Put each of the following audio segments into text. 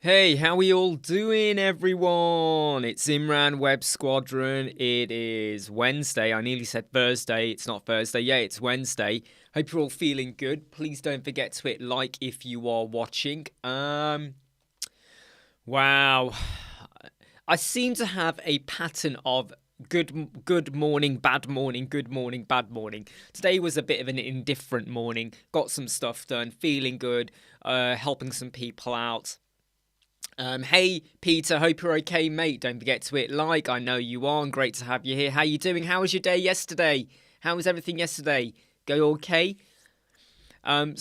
Hey, how we all doing, everyone? It's Imran, Web Squadron. It is Wednesday. I nearly said Thursday. It's not Thursday. Yeah, it's Wednesday. Hope you're all feeling good. Please don't forget to hit like if you are watching. Wow. I seem to have a pattern of good morning, bad morning, good morning, bad morning. Today was a bit of an indifferent morning. Got some stuff done, feeling good, helping some people out. Hey Peter, hope you're okay, mate. Don't forget to hit like. I know you are, and great to have you here. How you doing? How was your day yesterday? How was everything yesterday? Go okay? I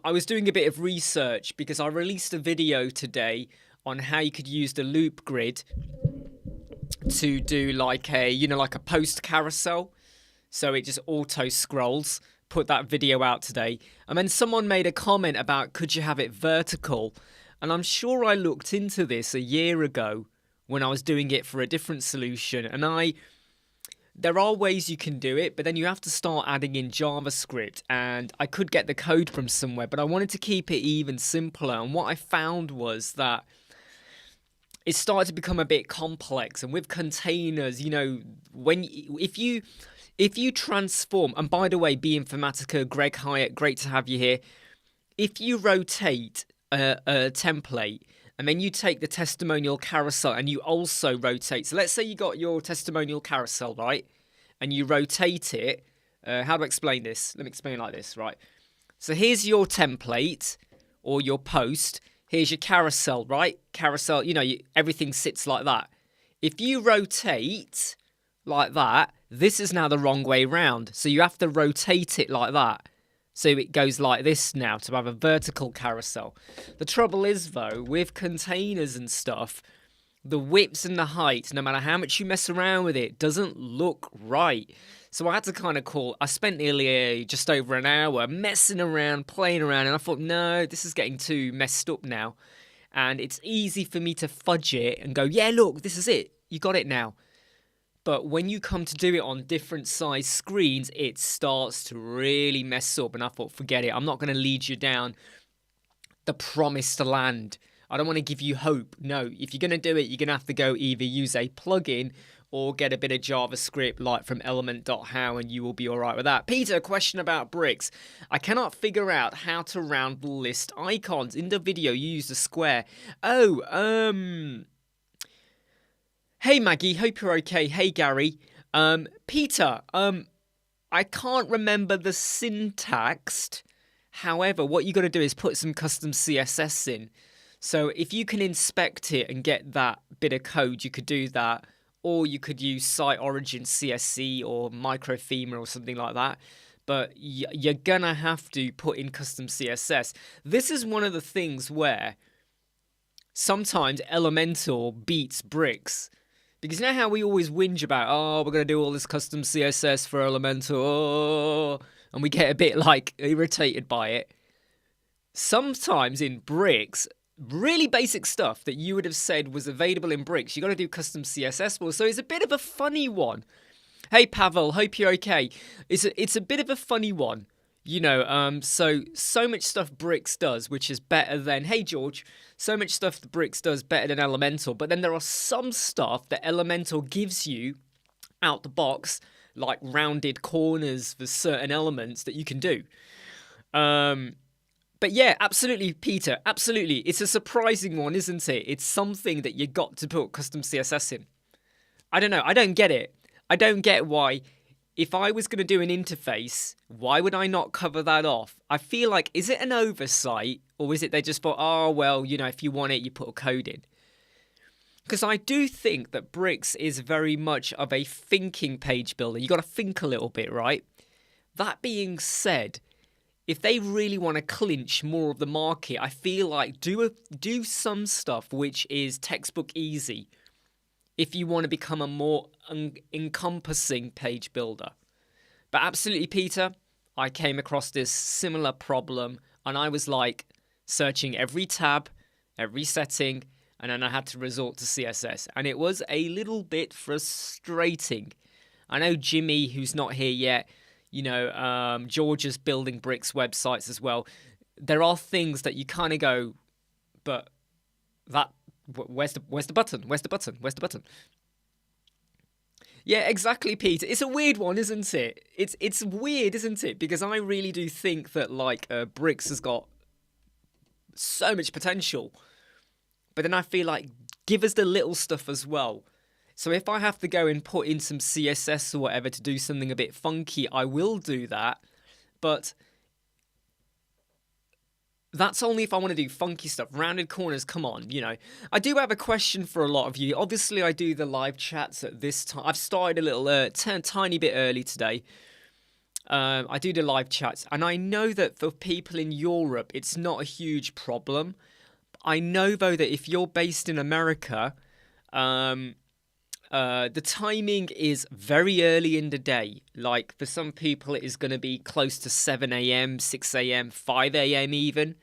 was doing a bit of research because I released a video today on how you could use the loop grid to do like a post carousel. So it just auto scrolls. Put that video out today. And then someone made a comment about could you have it vertical? And I'm sure I looked into this a year ago when I was doing it for a different solution. And there are ways you can do it, but then you have to start adding in JavaScript. And I could get the code from somewhere, but I wanted to keep it even simpler. And what I found was that it started to become a bit complex. And with containers, if you transform, and by the way, Be Informatica, Greg Hyatt, great to have you here. If you rotate a template and then you take the testimonial carousel and you also rotate, so let's say you got your testimonial carousel, right, and you rotate it. How do I explain this? Let me explain it like this, right? So here's your template or your post. Here's your carousel, right? Carousel, everything sits like that. If you rotate like that, this is now the wrong way round. So you have to rotate it like that. So it goes like this now to have a vertical carousel. The trouble is, though, with containers and stuff, the widths and the heights, no matter how much you mess around with it, doesn't look right. So I had to I spent nearly just over an hour messing around, playing around, and I thought, no, this is getting too messed up now. And it's easy for me to fudge it and go, yeah, look, this is it. You got it now. But when you come to do it on different size screens, it starts to really mess up. And I thought, forget it. I'm not going to lead you down the promised land. I don't want to give you hope. No, if you're going to do it, you're going to have to go either use a plugin or get a bit of JavaScript like from element.how and you will be all right with that. Peter, a question about bricks. I cannot figure out how to round list icons. In the video, you used a square. Hey Maggie, hope you're okay. Hey Gary. Peter, I can't remember the syntax. However, what you got to do is put some custom CSS in. So if you can inspect it and get that bit of code, you could do that. Or you could use site origin CSC or microthema or something like that. But you're going to have to put in custom CSS. This is one of the things where sometimes Elementor beats bricks. Because you know how we always whinge about, we're going to do all this custom CSS for Elementor, and we get a bit irritated by it. Sometimes in bricks, really basic stuff that you would have said was available in bricks, you got to do custom CSS for. So it's a bit of a funny one. Hey Pavel, hope you're okay. It's a bit of a funny one. So much stuff bricks does, which is better than, hey George, so much stuff the bricks does better than Elementor, but then there are some stuff that Elementor gives you out the box, like rounded corners for certain elements that you can do. But yeah, absolutely, Peter, absolutely. It's a surprising one, isn't it? It's something that you got to put custom CSS in. I don't know, I don't get it. I don't get why. If I was going to do an interface, why would I not cover that off? I feel like, is it an oversight? Or is it they just thought, if you want it, you put a code in? Because I do think that bricks is very much of a thinking page builder. You got to think a little bit, right? That being said, if they really want to clinch more of the market, I feel like do some stuff which is textbook easy. If you want to become a more encompassing page builder. But absolutely, Peter, I came across this similar problem and I was searching every tab, every setting, and then I had to resort to CSS. And it was a little bit frustrating. I know Jimmy, who's not here yet, Georgia's building bricks websites as well. There are things that you kind of go, But that where's the button? Where's the button? Where's the button? Yeah, exactly, Peter. It's a weird one, isn't it? It's weird, isn't it? Because I really do think that like Bricks has got so much potential, but then I feel like give us the little stuff as well. So if I have to go and put in some CSS or whatever to do something a bit funky, I will do that. But that's only if I want to do funky stuff. Rounded corners, come on, you know. I do have a question for a lot of you. Obviously, I do the live chats at this time. I've started a little tiny bit early today. I do the live chats, and I know that for people in Europe, it's not a huge problem. I know, though, that if you're based in America, the timing is very early in the day. Like, for some people, it is going to be close to 7 a.m., 6 a.m., 5 a.m. even.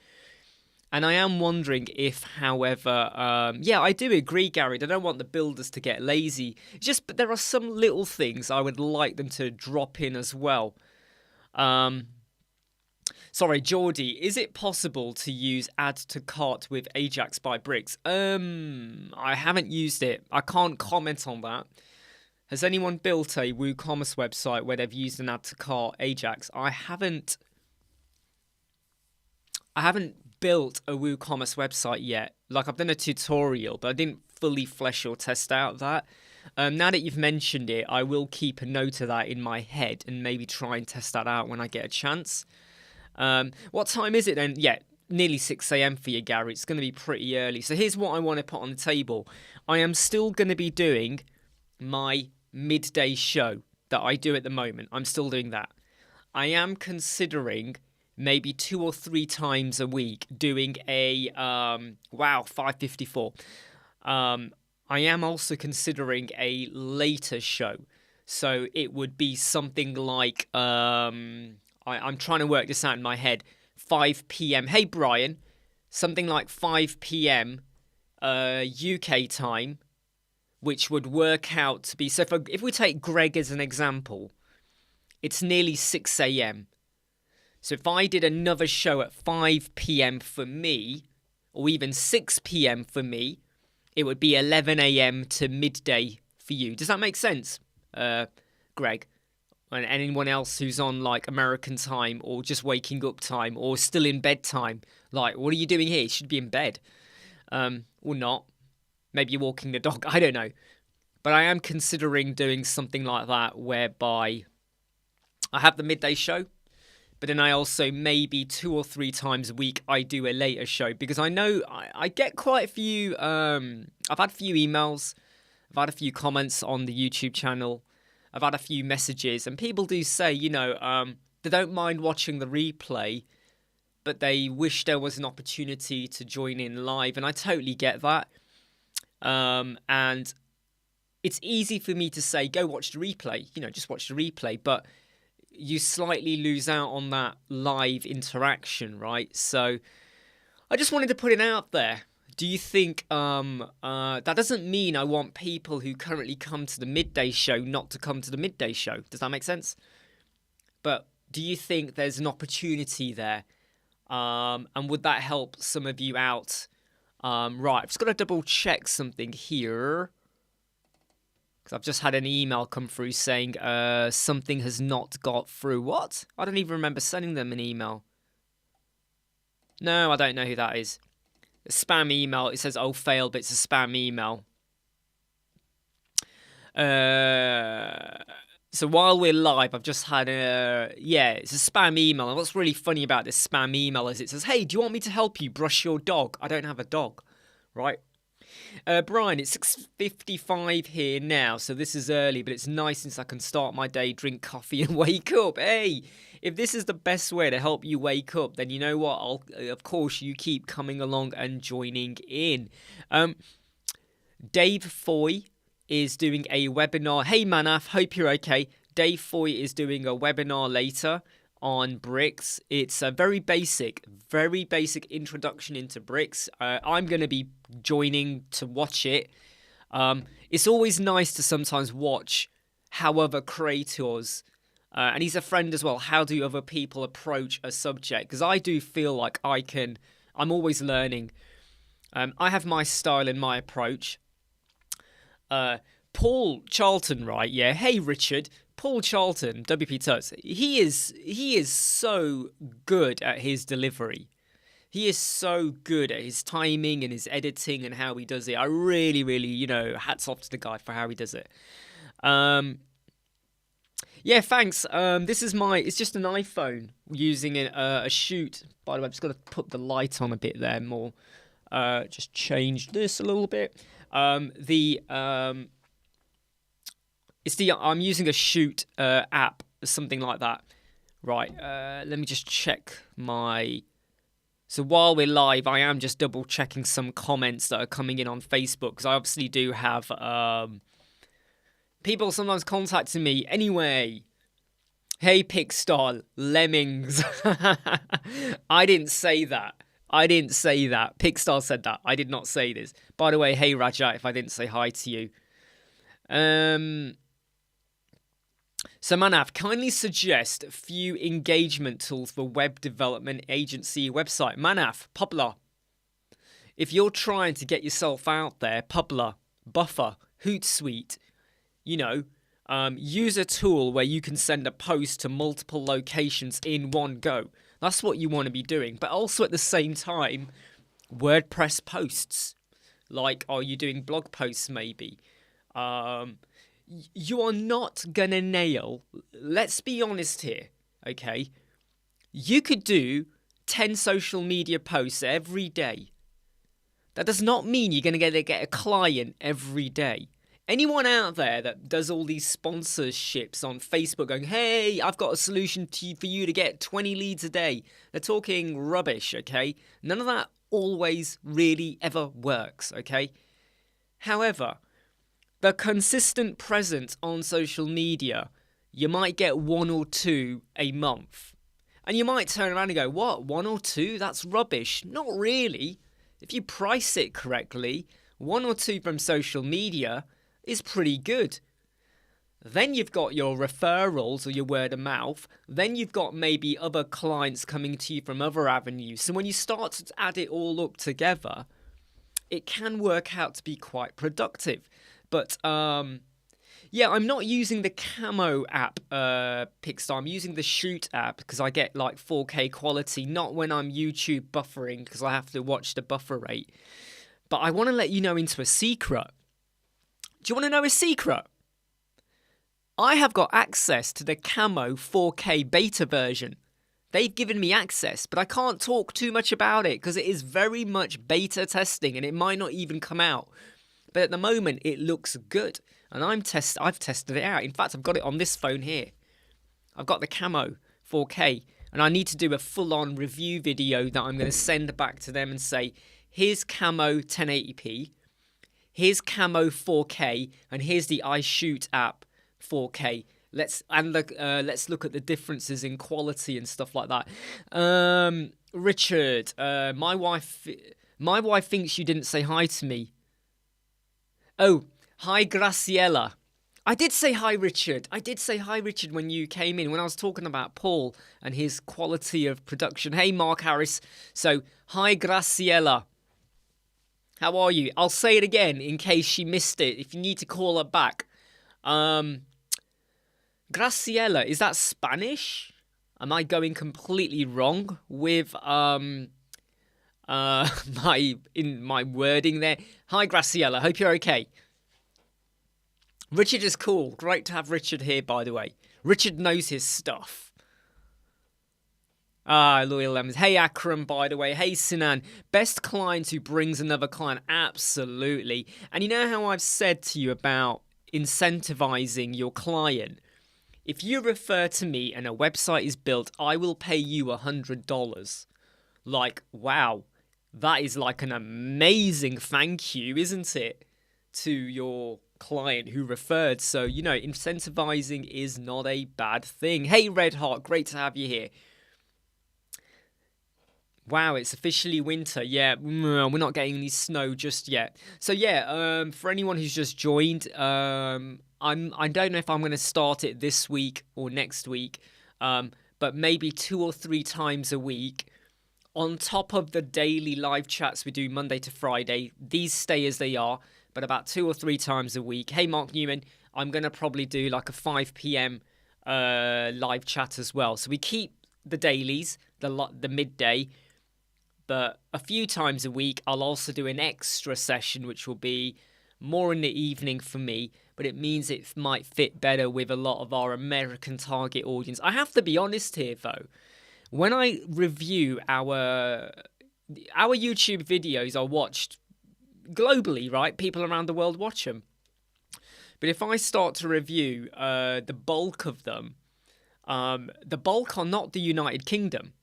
And I am wondering if, however, yeah, I do agree, Gary. I don't want the builders to get lazy. It's just, but there are some little things I would like them to drop in as well. Sorry, Geordie, is it possible to use add to cart with Ajax by Bricks? I haven't used it. I can't comment on that. Has anyone built a WooCommerce website where they've used an add to cart Ajax? I haven't built a WooCommerce website yet. Like, I've done a tutorial, but I didn't fully flesh or test out that. Now that you've mentioned it, I will keep a note of that in my head and maybe try and test that out when I get a chance. What time is it then? Yeah, nearly 6 a.m. for you, Gary. It's going to be pretty early. So here's what I want to put on the table. I am still going to be doing my midday show that I do at the moment. I'm still doing that. I am considering maybe 2 or 3 times a week doing a, 5:54. I am also considering a later show. So it would be something like, I'm trying to work this out in my head, 5 p.m. Hey, Brian, something like 5 p.m. UK time, which would work out to be, so if we take Greg as an example, it's nearly 6 a.m. So if I did another show at 5 p.m. for me, or even 6 p.m. for me, it would be 11 a.m. to midday for you. Does that make sense, Greg? And anyone else who's on like American time or just waking up time or still in bed time? Like, what are you doing here? You should be in bed. Or not. Maybe you're walking the dog. I don't know. But I am considering doing something like that whereby I have the midday show, but then I also maybe 2 or 3 times a week I do a later show, because I know I get quite a few, I've had a few emails, I've had a few comments on the YouTube channel, I've had a few messages, and people do say, you know, they don't mind watching the replay, but they wish there was an opportunity to join in live, and I totally get that. And it's easy for me to say, go watch the replay, you know, just watch the replay, but you slightly lose out on that live interaction, right? So I just wanted to put it out there. Do you think that doesn't mean I want people who currently come to the midday show not to come to the midday show? Does that make sense? But do you think there's an opportunity there? And would that help some of you out? Right, I've just got to double check something here, because I've just had an email come through saying something has not got through. What? I don't even remember sending them an email. No, I don't know who that is. A spam email. It says, oh, failed, but it's a spam email. So while we're live, I've just had it's a spam email. And what's really funny about this spam email is it says, hey, do you want me to help you brush your dog? I don't have a dog, right? Brian, it's 6:55 here now, so this is early, but it's nice since I can start my day, drink coffee and wake up. Hey, if this is the best way to help you wake up, then you know what? Of course, you keep coming along and joining in. Dave Foy is doing a webinar. Hey, Manaf, hope you're okay. Dave Foy is doing a webinar later on Bricks. It's a very basic introduction into Bricks. I'm going to be joining to watch it. It's always nice to sometimes watch how other creators, and he's a friend as well, how do other people approach a subject? Because I do feel like I'm always learning. I have my style and my approach. Paul Charlton, right? Yeah. Hey, Richard. Paul Charlton, WP Tuts. He is so good at his delivery. He is so good at his timing and his editing and how he does it. I really, really, hats off to the guy for how he does it. Yeah, thanks. It's just an iPhone using a shoot. By the way, I've just got to put the light on a bit there more. Just change this a little bit. I'm using a shoot app, something like that. Right. Let me just check my. So while we're live, I am just double checking some comments that are coming in on Facebook, because I obviously do have people sometimes contacting me. Anyway, hey Pixstar, lemmings. I didn't say that. Pixstar said that. I did not say this. By the way, hey Raja, if I didn't say hi to you. So Manav, kindly suggest a few engagement tools for web development agency website. Manav, Publer. If you're trying to get yourself out there, Publer, Buffer, Hootsuite, use a tool where you can send a post to multiple locations in one go. That's what you want to be doing. But also at the same time, WordPress posts. Like, are you doing blog posts maybe? You are not gonna nail, let's be honest here, okay? You could do 10 social media posts every day. That does not mean you're gonna get a client every day. Anyone out there that does all these sponsorships on Facebook going, hey, I've got a solution for you to get 20 leads a day. They're talking rubbish, okay? None of that always really ever works, okay? However, the consistent presence on social media, you might get 1 or 2 a month. And you might turn around and go, what, 1 or 2? That's rubbish. Not really. If you price it correctly, 1 or 2 from social media is pretty good. Then you've got your referrals or your word of mouth. Then you've got maybe other clients coming to you from other avenues. So when you start to add it all up together, it can work out to be quite productive. But, yeah, I'm not using the Camo app, Pixar. I'm using the Shoot app because I get, 4K quality, not when I'm YouTube buffering because I have to watch the buffer rate. But I want to let you know into a secret. Do you want to know a secret? I have got access to the Camo 4K beta version. They've given me access, but I can't talk too much about it because it is very much beta testing and it might not even come out. But at the moment, it looks good, and I've tested it out. In fact, I've got it on this phone here. I've got the Camo 4K, and I need to do a full-on review video that I'm going to send back to them and say, here's Camo 1080p, here's Camo 4K, and here's the iShoot app 4K. Let's look at the differences in quality and stuff like that. Richard, my wife thinks you didn't say hi to me. Oh, hi, Graciela. I did say hi, Richard. When you came in, when I was talking about Paul and his quality of production. Hey, Mark Harris. So, hi, Graciela. How are you? I'll say it again in case she missed it. If you need to call her back. Graciela, is that Spanish? Am I going completely wrong with my wording there? Hi, Graciela. Hope you're okay. Richard is cool. Great to have Richard here, by the way. Richard knows his stuff. Loyal Lemons. Hey, Akram, by the way. Hey, Sinan. Best client who brings another client. Absolutely. And you know how I've said to you about incentivizing your client? If you refer to me and a website is built, I will pay you $100. Wow. That is an amazing thank you, isn't it, to your client who referred. So, incentivizing is not a bad thing. Hey, Red Heart, great to have you here. Wow, it's officially winter. Yeah, we're not getting any snow just yet. So, yeah, for anyone who's just joined, I don't know if I'm going to start it this week or next week, but maybe 2 or 3 times a week on top of the daily live chats we do Monday to Friday. These stay as they are, but about 2 or 3 times a week. Hey, Mark Newman, I'm going to probably do like a 5 p.m. Live chat as well. So we keep the dailies, the midday, but a few times a week I'll also do an extra session, which will be more in the evening for me, but it means it might fit better with a lot of our American target audience. I have to be honest here, though. When I review our YouTube videos are watched globally, right? People around the world watch them. But if I start to review the bulk of them, the bulk are not the United Kingdom.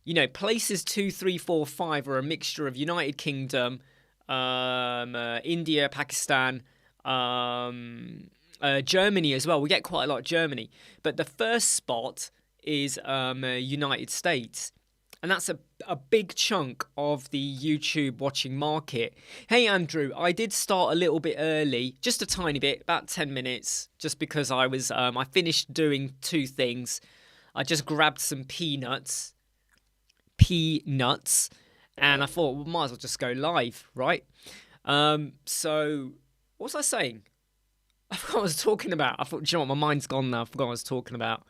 You know, places 2, 3, 4, 5 are a mixture of United Kingdom, India, Pakistan, Germany as well. We get quite a lot of Germany. But the first spot is United States. And that's a big chunk of the YouTube watching market. Hey, Andrew, I did start a little bit early, just a tiny bit, about 10 minutes, just because I finished doing 2 things. I just grabbed some peanuts, and I thought, well, might as well just go live, right? So, what was I saying? I forgot what I was talking about. I thought, do you know what, my mind's gone now. I forgot what I was talking about.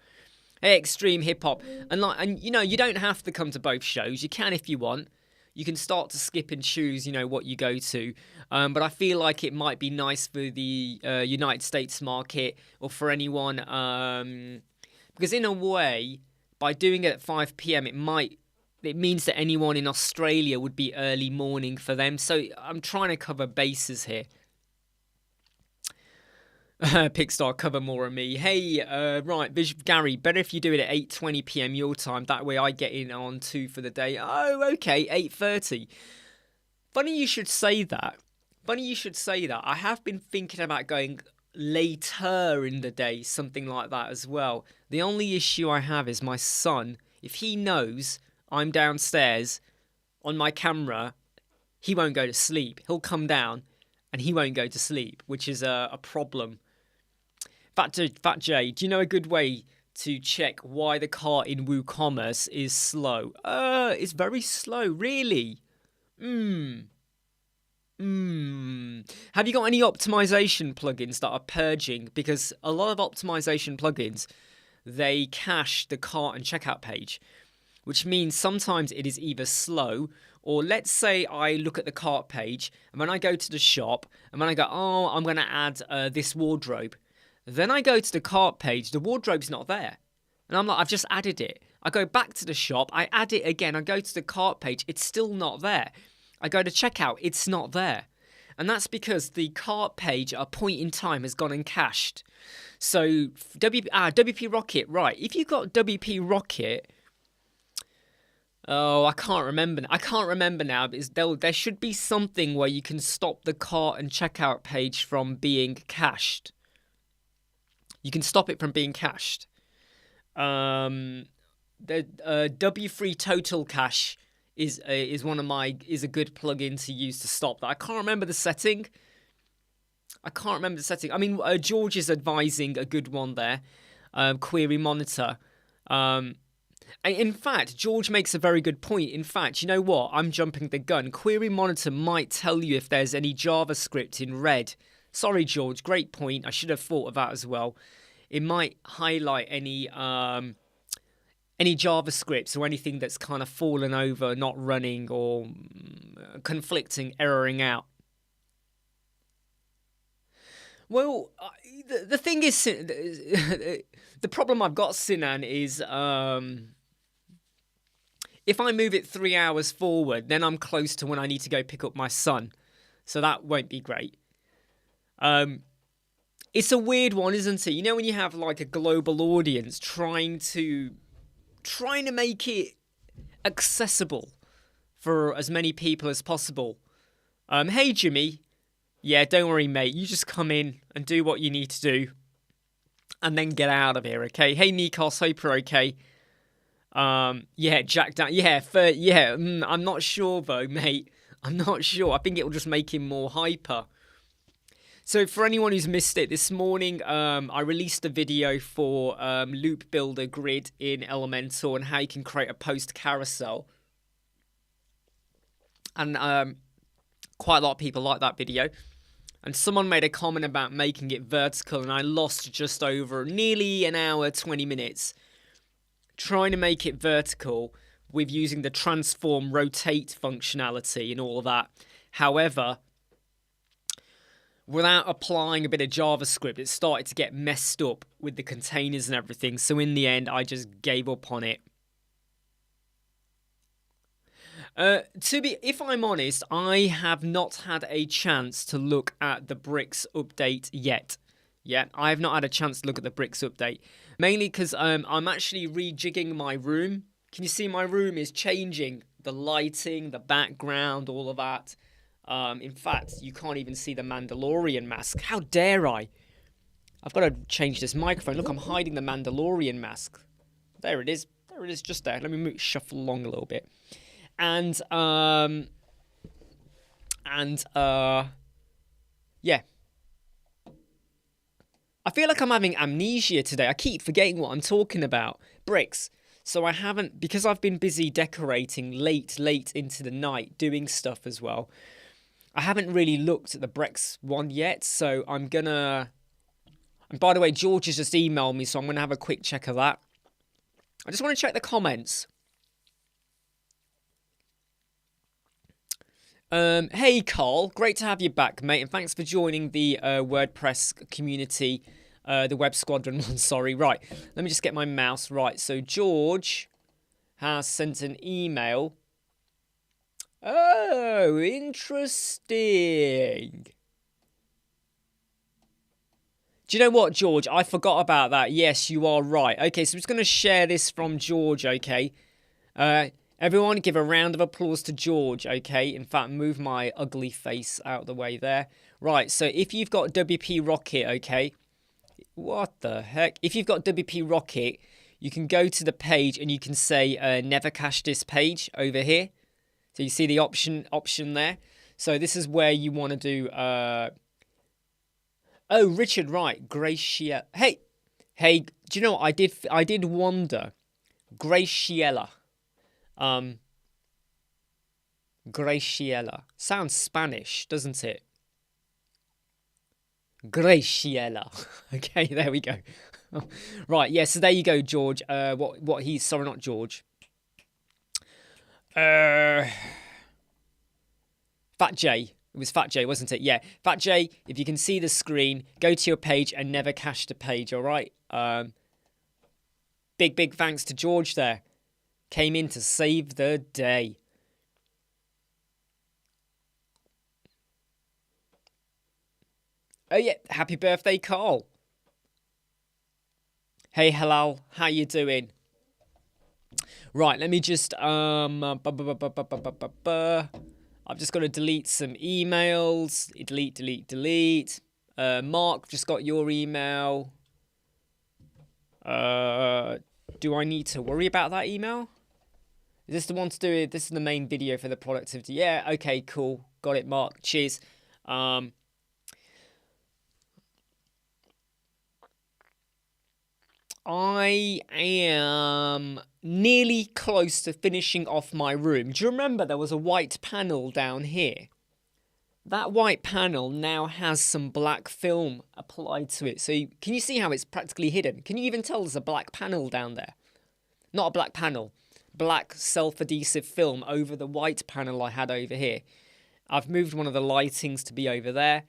Hey, extreme hip hop, and you know, you don't have to come to both shows. You can if you want. You can start to skip and choose, you know, what you go to. But I feel like it might be nice for the United States market or for anyone, because in a way, by doing it at 5 p.m, it means that anyone in Australia would be early morning for them. So I'm trying to cover bases here. Pickstar, cover more of me. Hey, right, Gary, better if you do it at 8:20 p.m. your time. That way I get in on 2 for the day. Oh, okay, 8:30. Funny you should say that. I have been thinking about going later in the day, something like that as well. The only issue I have is my son. If he knows I'm downstairs on my camera, he won't go to sleep. He'll come down and he won't go to sleep, which is a problem. Fat J, do you know a good way to check why the cart in WooCommerce is slow? It's very slow, really. Have you got any optimization plugins that are purging? Because a lot of optimization plugins, they cache the cart and checkout page, which means sometimes it is either slow, or let's say I look at the cart page and when I go to the shop and when I go, oh, I'm going to add this wardrobe. Then I go to the cart page, the wardrobe's not there. And I'm like, I've just added it. I go back to the shop, I add it again, I go to the cart page, it's still not there. I go to checkout, it's not there. And that's because the cart page at a point in time has gone and cached. So WP Rocket, right. If you've got WP Rocket, oh, I can't remember now. There should be something where you can stop the cart and checkout page from being cached. You can stop it from being cached. The W3 Total Cache is a good plugin to use to stop that. I can't remember the setting. I mean, George is advising a good one there. Query Monitor. In fact, George makes a very good point. In fact, you know what? I'm jumping the gun. Query Monitor might tell you if there's any JavaScript in red. Sorry, George. Great point. I should have thought of that as well. It might highlight any JavaScripts or anything that's kind of fallen over, not running, or conflicting, erroring out. Well, the thing is, the problem I've got, Sinan, is if I move it 3 hours forward, then I'm close to when I need to go pick up my son. So that won't be great. It's a weird one, isn't it? You know, when you have like a global audience trying to make it accessible for as many people as possible. Hey, Jimmy. Yeah, don't worry, mate. You just come in and do what you need to do and then get out of here, okay? Hey, Nikos, hope you're okay. Yeah, Jack down. I'm not sure, though, mate. I'm not sure. I think it will just make him more hyper. So for anyone who's missed it, this morning I released a video for Loop Builder Grid in Elementor and how you can create a post carousel. And quite a lot of people like that video. And someone made a comment about making it vertical, and I lost just over nearly an hour, 20 minutes trying to make it vertical with using the transform rotate functionality and all of that. However, without applying a bit of JavaScript, it started to get messed up with the containers and everything. So in the end, I just gave up on it. If I'm honest, I have not had a chance to look at the Bricks update yet. Yeah, I have not had a chance to look at the Bricks update. Mainly because I'm actually rejigging my room. Can you see my room is changing? The lighting, the background, all of that. In fact, you can't even see the Mandalorian mask. How dare I? I've got to change this microphone. Look, I'm hiding the Mandalorian mask. There it is. There it is, just there. Let me shuffle along a little bit. And yeah. I feel like I'm having amnesia today. I keep forgetting what I'm talking about. Bricks. So I haven't, because I've been busy decorating late into the night, doing stuff as well. I haven't really looked at the Bricks one yet, so I'm gonna... And by the way, George has just emailed me, so I'm gonna have a quick check of that. I just want to check the comments. Hey Carl, great to have you back, mate, and thanks for joining the WordPress community, the Web Squadron one, sorry. Right, let me just get my mouse right. So George has sent an email. Oh, interesting. Do you know what, George? I forgot about that. Yes, you are right. Okay, so I'm just going to share this from George, okay? Everyone give a round of applause to George, okay? In fact, move my ugly face out of the way there. Right, so if you've got WP Rocket, okay? What the heck? If you've got WP Rocket, you can go to the page and you can say never cache this page over here. So you see the option there. So this is where you want to do... Oh, Richard, right. Graciela. Hey, do you know what? I did wonder. Graciela. Graciela. Sounds Spanish, doesn't it? Graciela. Okay, there we go. Right, yeah, so there you go, George. What he's... Sorry, not George. Fat J. It was Fat J, wasn't it? Yeah. Fat J, if you can see the screen, go to your page and never cache the page, all right? Big thanks to George there. Came in to save the day. Oh, yeah. Happy birthday, Carl. Hey, Halal. How you doing? Right, let me just... I've just got to delete some emails. Delete. Mark, just got your email. Do I need to worry about that email? Is this the one to do it? This is the main video for the productivity. Yeah, okay, cool. Got it, Mark. Cheers. I am nearly close to finishing off my room. Do you remember there was a white panel down here? That white panel now has some black film applied to it. So can you see how it's practically hidden? Can you even tell there's a black panel down there? Not a black panel. Black self-adhesive film over the white panel I had over here. I've moved one of the lightings to be over there.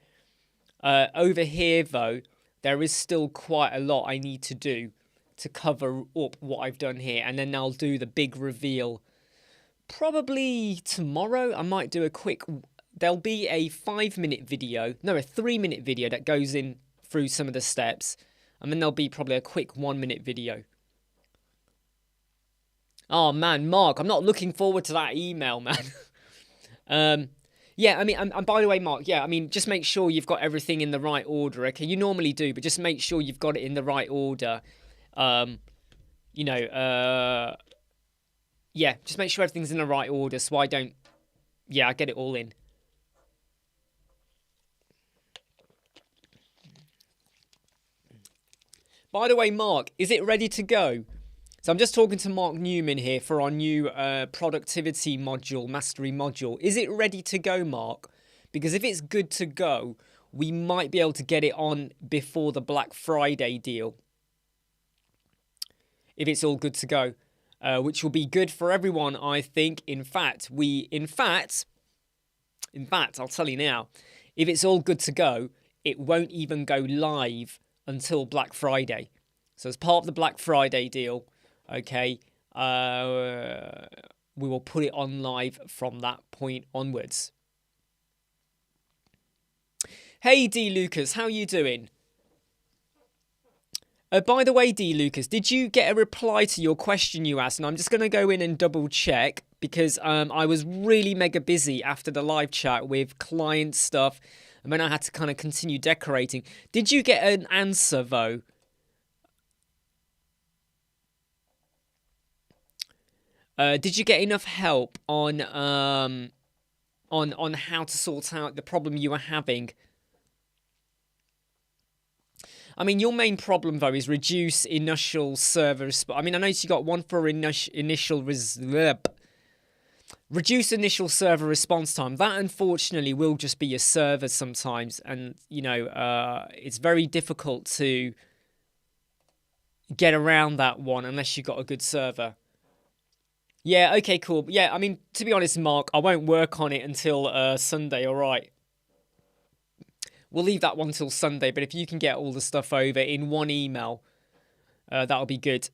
Over here, though, there is still quite a lot I need to do to cover up what I've done here. And then I'll do the big reveal. Probably tomorrow. I might do a quick... There'll be a 5-minute video. No, a 3-minute video that goes in through some of the steps. And then there'll be probably a quick 1-minute video. Oh, man, Mark, I'm not looking forward to that email, man. Yeah, I mean, and by the way, Mark, yeah, I mean, just make sure you've got everything in the right order, okay? You normally do, but just make sure you've got it in the right order. You know, yeah, just make sure everything's in the right order so I don't... Yeah, I get it all in. By the way, Mark, is it ready to go? So I'm just talking to Mark Newman here for our new productivity module, mastery module. Is it ready to go, Mark? Because if it's good to go, we might be able to get it on before the Black Friday deal. If it's all good to go, which will be good for everyone, I think. In fact, I'll tell you now, if it's all good to go, it won't even go live until Black Friday. So as part of the Black Friday deal, okay, we will put it on live from that point onwards. Hey, D. Lucas, how you doing? By the way, D. Lucas, did you get a reply to your question you asked? And I'm just going to go in and double check because I was really mega busy after the live chat with client stuff. And then I had to kind of continue decorating. Did you get an answer, though? Did you get enough help on how to sort out the problem you were having? I mean, your main problem, though, is reduce initial server I mean, I noticed you got one for reduce initial server response time. That, unfortunately, will just be your server sometimes. And, you know, it's very difficult to get around that one unless you've got a good server. Yeah, okay, cool. Yeah, I mean, to be honest, Mark, I won't work on it until Sunday, all right? We'll leave that one till Sunday, but if you can get all the stuff over in one email, that'll be good.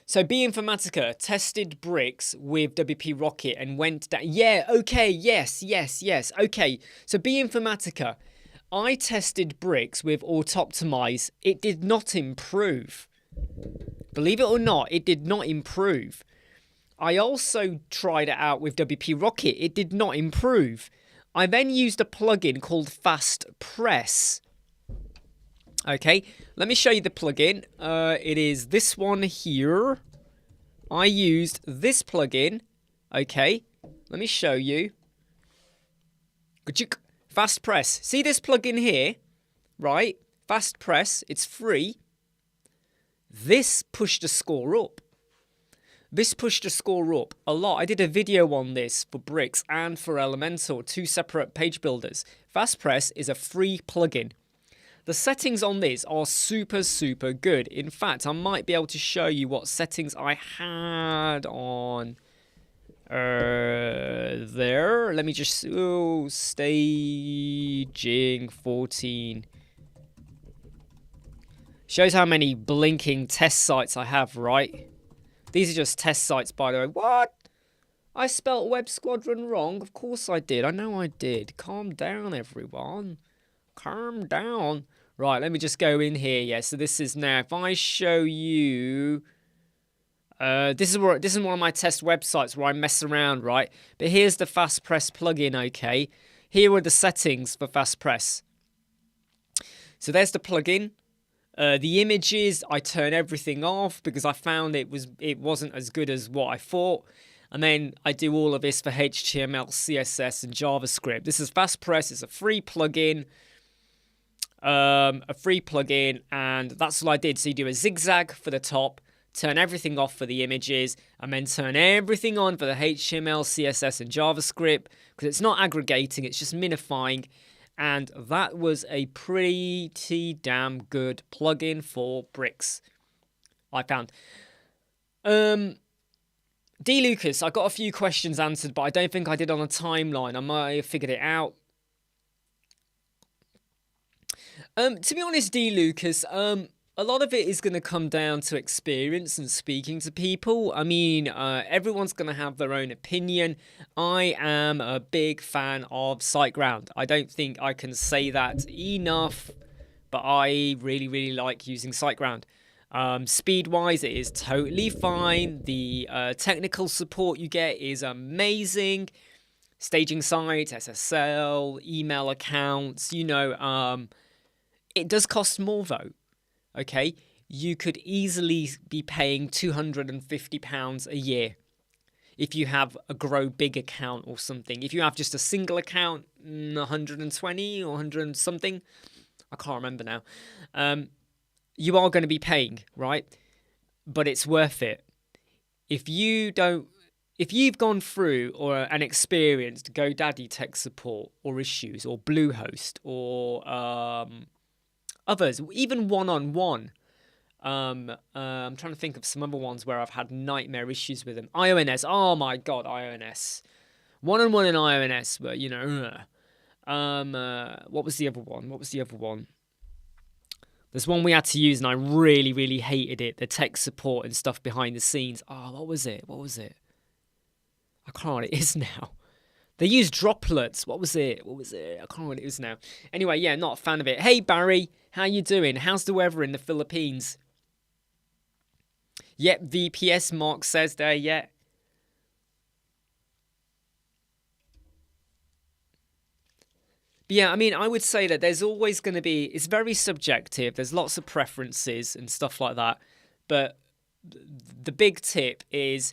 So B Informatica tested bricks with WP Rocket and went down. Yeah, okay, yes. Okay, so B Informatica, I tested bricks with Autoptimize. It did not improve. Believe it or not, it did not improve. I also tried it out with WP Rocket. It did not improve. I then used a plugin called Fast Press. Okay, let me show you the plugin. It is this one here. I used this plugin. Okay, let me show you. Fast Press. See this plugin here? Right? Fast Press. It's free. This pushed the score up. This pushed the score up a lot. I did a video on this for Bricks and for Elementor, two separate page builders. FastPress is a free plugin. The settings on this are super, super good. In fact, I might be able to show you what settings I had on there. Let me just... staging 14. Shows how many blinking test sites I have, right? These are just test sites, by the way. What? I spelt Web Squadron wrong? Of course I did. I know I did. Calm down, everyone. Calm down. Right, let me just go in here. Yeah, so this is now... If I show you... this is one of my test websites where I mess around, right? But here's the FastPress plugin, okay? Here are the settings for FastPress. So there's the plugin. The images, I turn everything off because I found it wasn't as good as what I thought. And then I do all of this for HTML, CSS, and JavaScript. This is FastPress. It's a free plugin. And that's what I did. So you do a zigzag for the top, turn everything off for the images, and then turn everything on for the HTML, CSS, and JavaScript because it's not aggregating, it's just minifying. And that was a pretty damn good plugin for bricks, I found. D. Lucas, I got a few questions answered, but I don't think I did on a timeline. I might have figured it out. To be honest, D. Lucas, a lot of it is going to come down to experience and speaking to people. I mean, everyone's going to have their own opinion. I am a big fan of SiteGround. I don't think I can say that enough, but I really, really like using SiteGround. Speed-wise, it is totally fine. The technical support you get is amazing. Staging sites, SSL, email accounts, you know. It does cost more, though. Okay, you could easily be paying £250 a year if you have a Grow Big account or something. If you have just a single account, 120 or 100 something, I can't remember now. You are going to be paying, right? but it's worth it. If you've gone through and experienced GoDaddy tech support or issues or Bluehost or others, even one-on-one, I'm trying to think of some other ones where I've had nightmare issues with them. IONS, oh my god, IONS. One-on-one in IONS, but what was the other one? There's one we had to use and I really, really hated it. The tech support and stuff behind the scenes. Oh, what was it? I can't remember what it is now. They used droplets. What was it? I can't remember what it is now. Anyway, yeah, not a fan of it. Hey, Barry, how you doing? How's the weather in the Philippines? Yep, VPS, Mark says there, yeah. But yeah, I mean, I would say that there's always going to be, it's very subjective. There's lots of preferences and stuff like that. But the big tip is,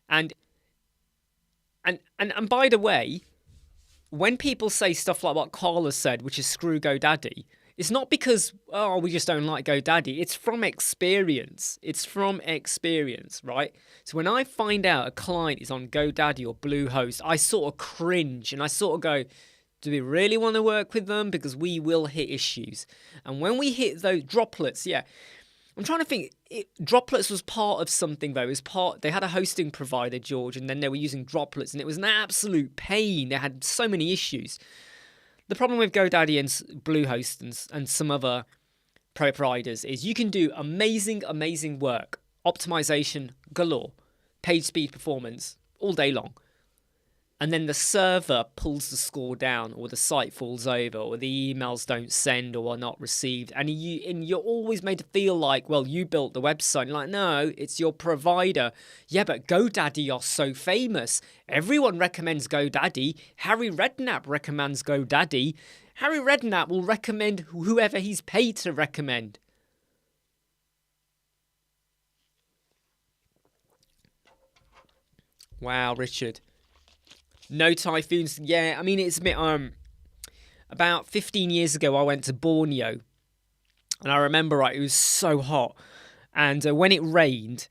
and by the way, when people say stuff like what Carla said, which is screw GoDaddy, it's not because, we just don't like GoDaddy. It's from experience. Right? So when I find out a client is on GoDaddy or Bluehost, I sort of cringe and I sort of go, do we really want to work with them? Because we will hit issues. And when we hit those droplets, yeah, I'm trying to think. Droplets was part of something, though. They had a hosting provider, George, and then they were using droplets, and it was an absolute pain. They had so many issues. The problem with GoDaddy and Bluehost and some other providers is you can do amazing, amazing work. Optimization galore. Page speed performance all day long. And then the server pulls the score down, or the site falls over, or the emails don't send or are not received. And you're always made to feel like, well, you built the website. You're like, no, it's your provider. Yeah, but GoDaddy are so famous. Everyone recommends GoDaddy. Harry Redknapp recommends GoDaddy. Harry Redknapp will recommend whoever he's paid to recommend. Wow, Richard. No typhoons. Yeah, I mean, it's a bit, about 15 years ago, I went to Borneo. And I remember, it was so hot. And when it rained,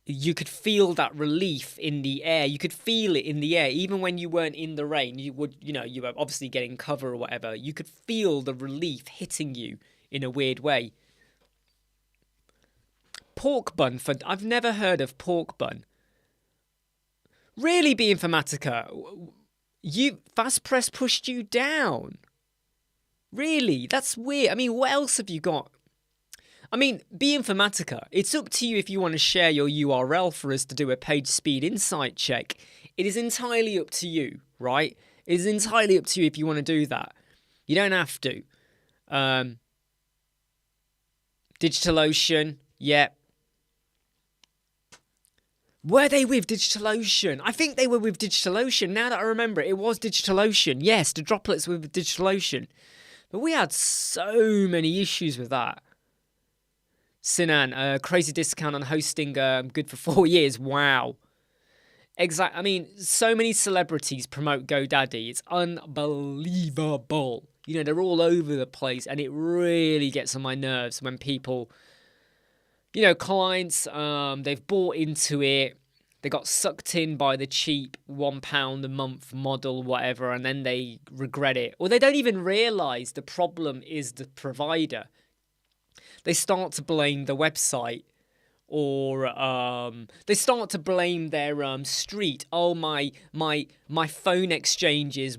you could feel that relief in the air. You could feel it in the air. Even when you weren't in the rain, you were obviously getting cover or whatever. You could feel the relief hitting you in a weird way. Pork bun. I've never heard of pork bun. Really, B Informatica, FastPress pushed you down. Really? That's weird. I mean, what else have you got? I mean, B Informatica, it's up to you if you want to share your URL for us to do a page speed insight check. It is entirely up to you, right? It is entirely up to you if you want to do that. You don't have to. DigitalOcean, yeah. Were they with DigitalOcean? I think they were with DigitalOcean. Now that I remember it was DigitalOcean. Yes, the droplets were with DigitalOcean. But we had so many issues with that. Sinan, crazy discount on hosting, good for 4 years. Wow. Exactly. I mean, so many celebrities promote GoDaddy. It's unbelievable. They're all over the place, and it really gets on my nerves when people... clients, they've bought into it, they got sucked in by the cheap £1 a month model, whatever, and then they regret it. Or they don't even realise the problem is the provider. They start to blame the website, or they start to blame their street. Oh, my phone exchange is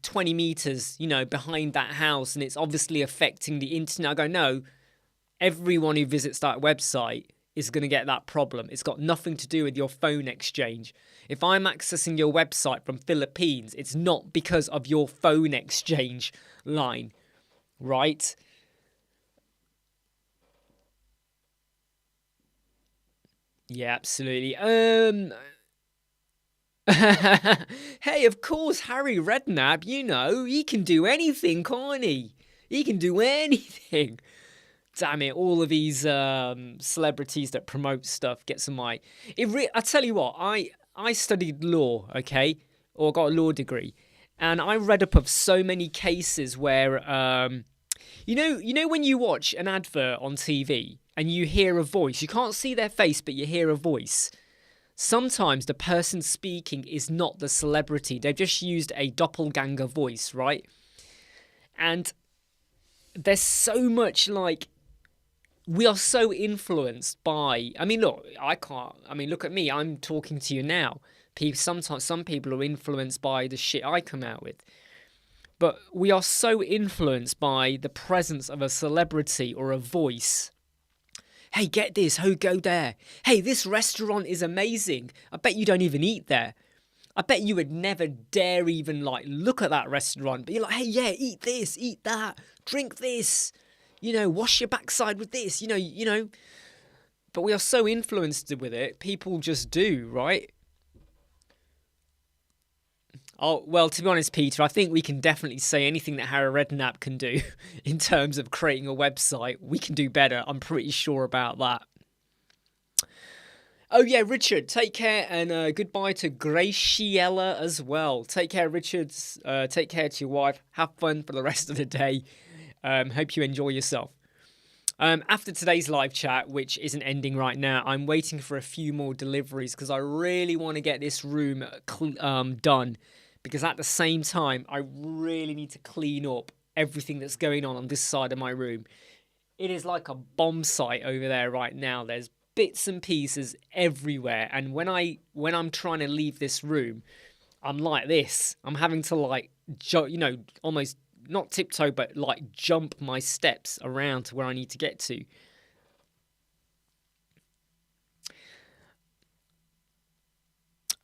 20 metres, behind that house, and it's obviously affecting the internet. I go, no. Everyone who visits that website is going to get that problem. It's got nothing to do with your phone exchange. If I'm accessing your website from Philippines, it's not because of your phone exchange line, right? Yeah, absolutely. Hey, of course, Harry Redknapp, he can do anything, can't he? He can do anything. Damn it, all of these celebrities that promote stuff gets on my... I tell you what, I studied law, okay? Or got a law degree. And I read up of so many cases where... You know when you watch an advert on TV and you hear a voice. You can't see their face, but you hear a voice. Sometimes the person speaking is not the celebrity. They've just used a doppelganger voice, right? And there's so much like, we are so influenced by, I mean, look, look at me. I'm talking to you now. Sometimes some people are influenced by the shit I come out with. But we are so influenced by the presence of a celebrity or a voice. Hey, get this, go there. Hey, this restaurant is amazing. I bet you don't even eat there. I bet you would never dare even like look at that restaurant. But you're like, hey, yeah, eat this, eat that, drink this. Wash your backside with this, you know. But we are so influenced with it. People just do, right? Oh, well, to be honest, Peter, I think we can definitely say anything that Harry Redknapp can do in terms of creating a website, we can do better. I'm pretty sure about that. Oh, yeah, Richard, take care, and goodbye to Graciela as well. Take care, Richard. Take care to your wife. Have fun for the rest of the day. Hope you enjoy yourself. After today's live chat, which isn't ending right now, I'm waiting for a few more deliveries because I really want to get this room done. Because at the same time, I really need to clean up everything that's going on this side of my room. It is like a bomb site over there right now. There's bits and pieces everywhere. And when I'm trying to leave this room, I'm like this. I'm having to like, almost not tiptoe, but like jump my steps around to where I need to get to.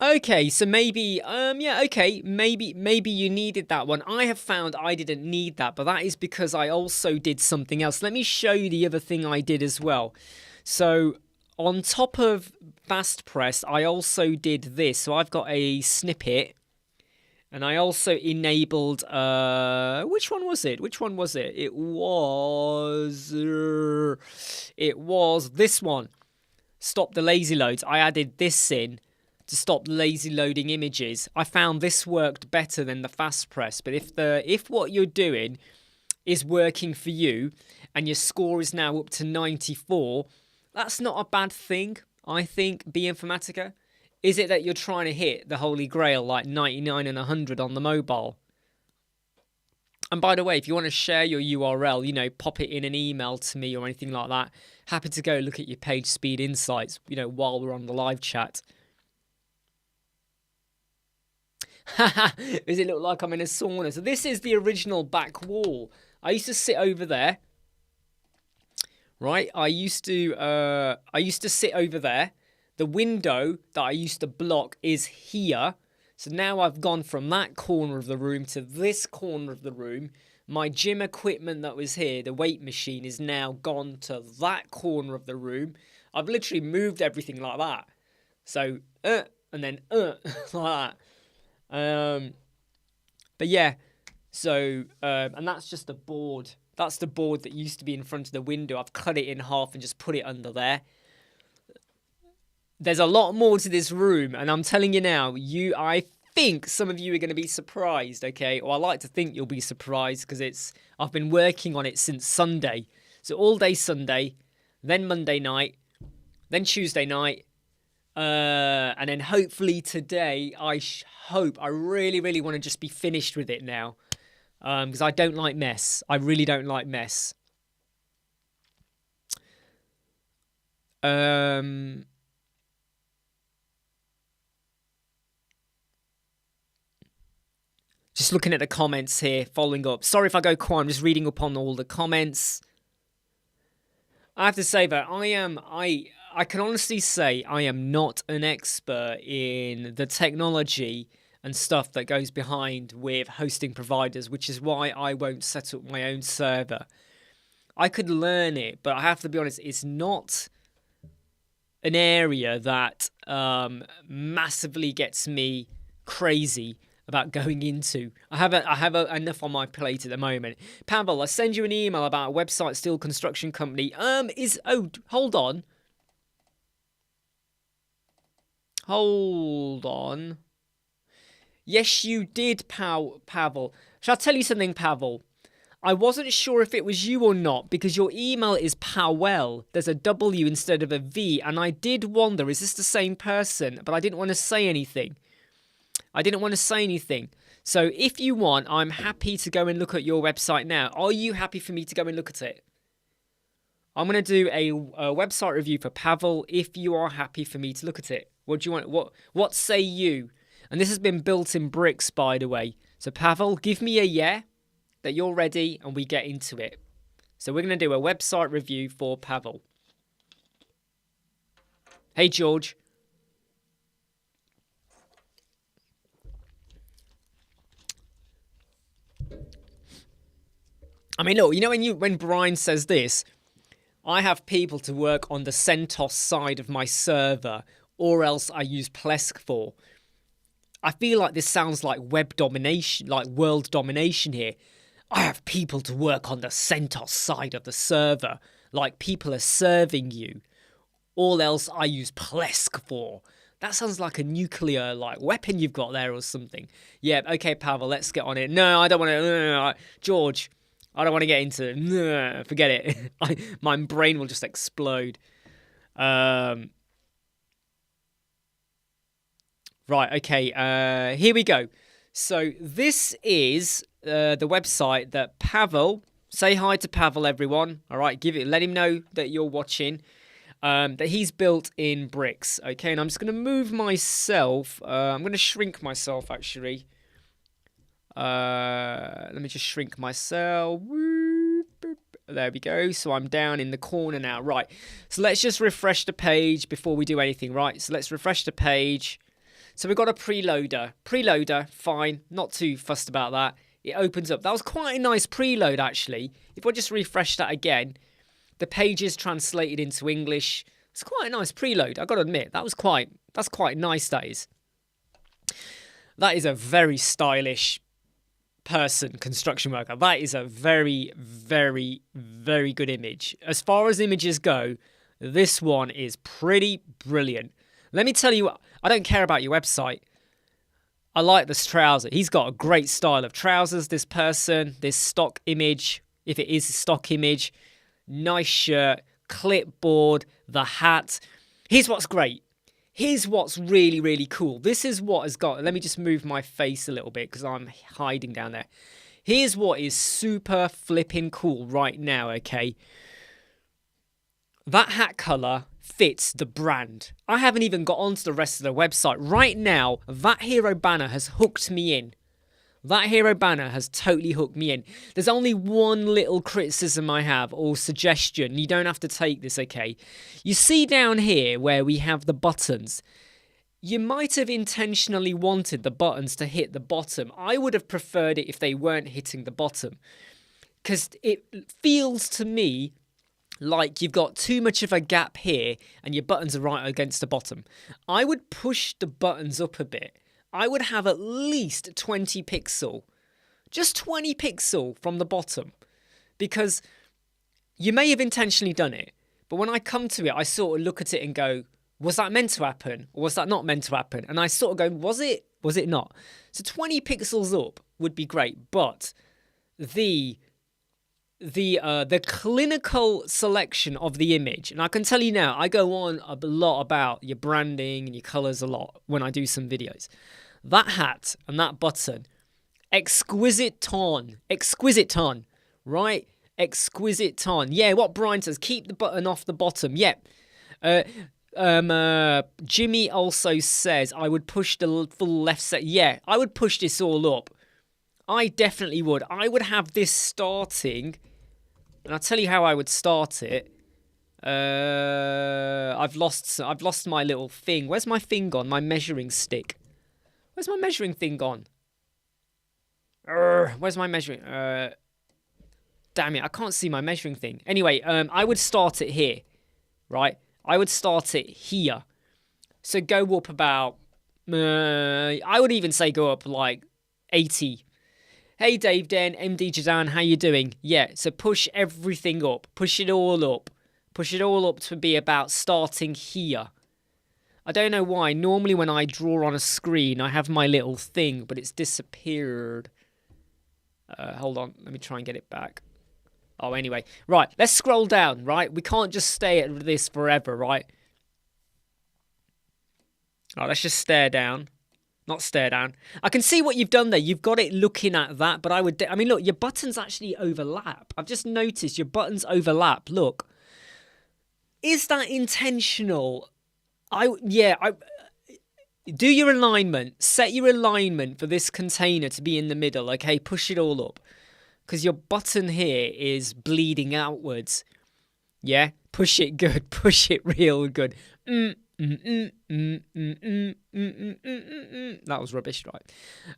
Okay, so maybe, maybe you needed that one. I have found I didn't need that, but that is because I also did something else. Let me show you the other thing I did as well. So, on top of FastPress, I also did this. So, I've got a snippet, and I also enabled, which one was it? It was this one. Stop the lazy loads. I added this in to stop lazy loading images. I found this worked better than the FastPress. But if what you're doing is working for you and your score is now up to 94, that's not a bad thing, I think, B Informatica. Is it that you're trying to hit the Holy Grail like 99 and 100 on the mobile? And by the way, if you want to share your URL, pop it in an email to me or anything like that. Happy to go look at your page speed insights, while we're on the live chat. Does it look like I'm in a sauna? So this is the original back wall. I used to sit over there. Right? I used to sit over there. The window that I used to block is here. So now I've gone from that corner of the room to this corner of the room. My gym equipment that was here, the weight machine, is now gone to that corner of the room. I've literally moved everything like that. So, and then, like that. But yeah, so, and that's just the board. That's the board that used to be in front of the window. I've cut it in half and just put it under there. There's a lot more to this room, and I'm telling you now, I think some of you are going to be surprised, okay? Or I like to think you'll be surprised because I've been working on it since Sunday. So all day Sunday, then Monday night, then Tuesday night, and then hopefully today, I really, really want to just be finished with it now. Because I don't like mess. I really don't like mess. Just looking at the comments here, following up. Sorry if I go quiet, I'm just reading up on all the comments. I have to say that I can honestly say I am not an expert in the technology and stuff that goes behind with hosting providers, which is why I won't set up my own server. I could learn it, but I have to be honest, it's not an area that massively gets me crazy about going into. I have enough on my plate at the moment. Pavel, I send you an email about a website steel construction company. Hold on. Hold on. Yes, you did, Pavel. Shall I tell you something, Pavel? I wasn't sure if it was you or not because your email is Powell. There's a W instead of a V, and I did wonder, is this the same person? But I didn't want to say anything. So if you want, I'm happy to go and look at your website now. Are you happy for me to go and look at it? I'm going to do a website review for Pavel if you are happy for me to look at it. What do you want? What say you? And this has been built in bricks, by the way. So Pavel, give me a yeah that you're ready and we get into it. So we're going to do a website review for Pavel. Hey, George. I mean, look, you know when Brian says this, I have people to work on the CentOS side of my server, or else I use Plesk for. I feel like this sounds like web domination, like world domination here. I have people to work on the CentOS side of the server, like people are serving you. All else I use Plesk for. That sounds like a nuclear weapon you've got there or something. Yeah, okay, Pavel, let's get on it. No, I don't want to. George, I don't want to get into it. Forget it. My brain will just explode. Right, okay, here we go. So this is the website that Pavel, say hi to Pavel, everyone. All right, let him know that you're watching. That he's built in bricks. Okay, and I'm just going to move myself. I'm going to shrink myself, actually. Let me just shrink myself. There we go. So I'm down in the corner now. Right. So let's just refresh the page before we do anything, right? So let's refresh the page. So we've got a preloader. Preloader, fine. Not too fussed about that. It opens up. That was quite a nice preload, actually. If I just refresh that again, the page is translated into English. It's quite a nice preload. I've got to admit, that's quite nice, that is. That is a very stylish person, construction worker. That is a very, very, very good image. As far as images go, this one is pretty brilliant. Let me tell you, I don't care about your website. I like this trouser. He's got a great style of trousers, this person, this stock image, if it is a stock image. Nice shirt, clipboard, the hat. Here's what's great. Here's what's really, really cool. This is what has got... Let me just move my face a little bit because I'm hiding down there. Here's what is super flipping cool right now, okay? That hat colour fits the brand. I haven't even got onto the rest of the website. Right now, that hero banner has hooked me in. That hero banner has totally hooked me in. There's only one little criticism I have, or suggestion. You don't have to take this, okay? You see down here where we have the buttons. You might have intentionally wanted the buttons to hit the bottom. I would have preferred it if they weren't hitting the bottom. Because it feels to me like you've got too much of a gap here and your buttons are right against the bottom. I would push the buttons up a bit. I would have at least 20 pixel. Just 20 pixel from the bottom. Because you may have intentionally done it, but when I come to it, I sort of look at it and go, was that meant to happen? Or was that not meant to happen? And I sort of go, was it? Was it not? So 20 pixels up would be great, but the clinical selection of the image, and I can tell you now, I go on a lot about your branding and your colors a lot when I do some videos. That hat and that button, exquisite ton, right? Exquisite ton. Yeah, what Brian says, keep the button off the bottom. Yeah. Jimmy also says I would push the full left set. Yeah, I would push this all up. I definitely would. I would have this starting, and I'll tell you how I would start it. I've lost my little thing. Where's my thing gone? My measuring stick. Where's my measuring thing gone? Where's my measuring? Damn it! I can't see my measuring thing. Anyway, I would start it here, right? I would start it here. So go up about. I would even say go up like 80. Hey Dave Den, MD Jadan, how you doing? Yeah, so push everything up. Push it all up. Push it all up to be about starting here. I don't know why. Normally when I draw on a screen, I have my little thing, but it's disappeared. Hold on, let me try and get it back. Oh, anyway. Right, let's scroll down, right? We can't just stay at this forever, right? All right, let's just stare down. Not stare down. I can see what you've done there. You've got it looking at that, but I mean, look, your buttons actually overlap. I've just noticed your buttons overlap. Look. Is that intentional? Do your alignment. Set your alignment for this container to be in the middle, okay? Push it all up. Because your button here is bleeding outwards. Yeah? Push it good. Push it real good. That was rubbish,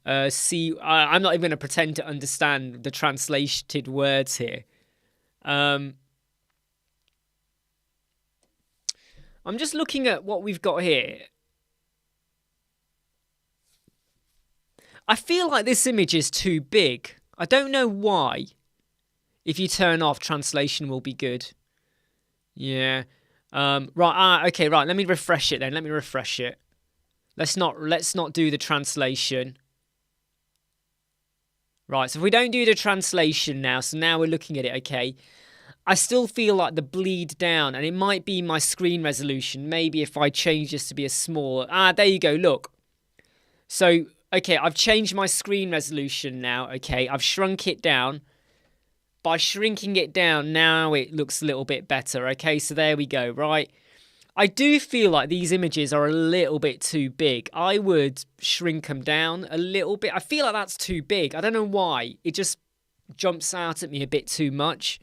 right? See, I'm not even going to pretend to understand the translated words here. I'm just looking at what we've got here. I feel like this image is too big. I don't know why. If you turn off, translation will be good. Yeah. Right. Okay. Right. Let me refresh it then. Let me refresh it. Let's not do the translation. Right. So if we don't do the translation now, so now we're looking at it. Okay. I still feel like the bleed down, and it might be my screen resolution. Maybe if I change this to be a small... there you go, look. So, okay, I've changed my screen resolution now, okay? I've shrunk it down. By shrinking it down, now it looks a little bit better, okay? So there we go, right? I do feel like these images are a little bit too big. I would shrink them down a little bit. I feel like that's too big. I don't know why. It just jumps out at me a bit too much.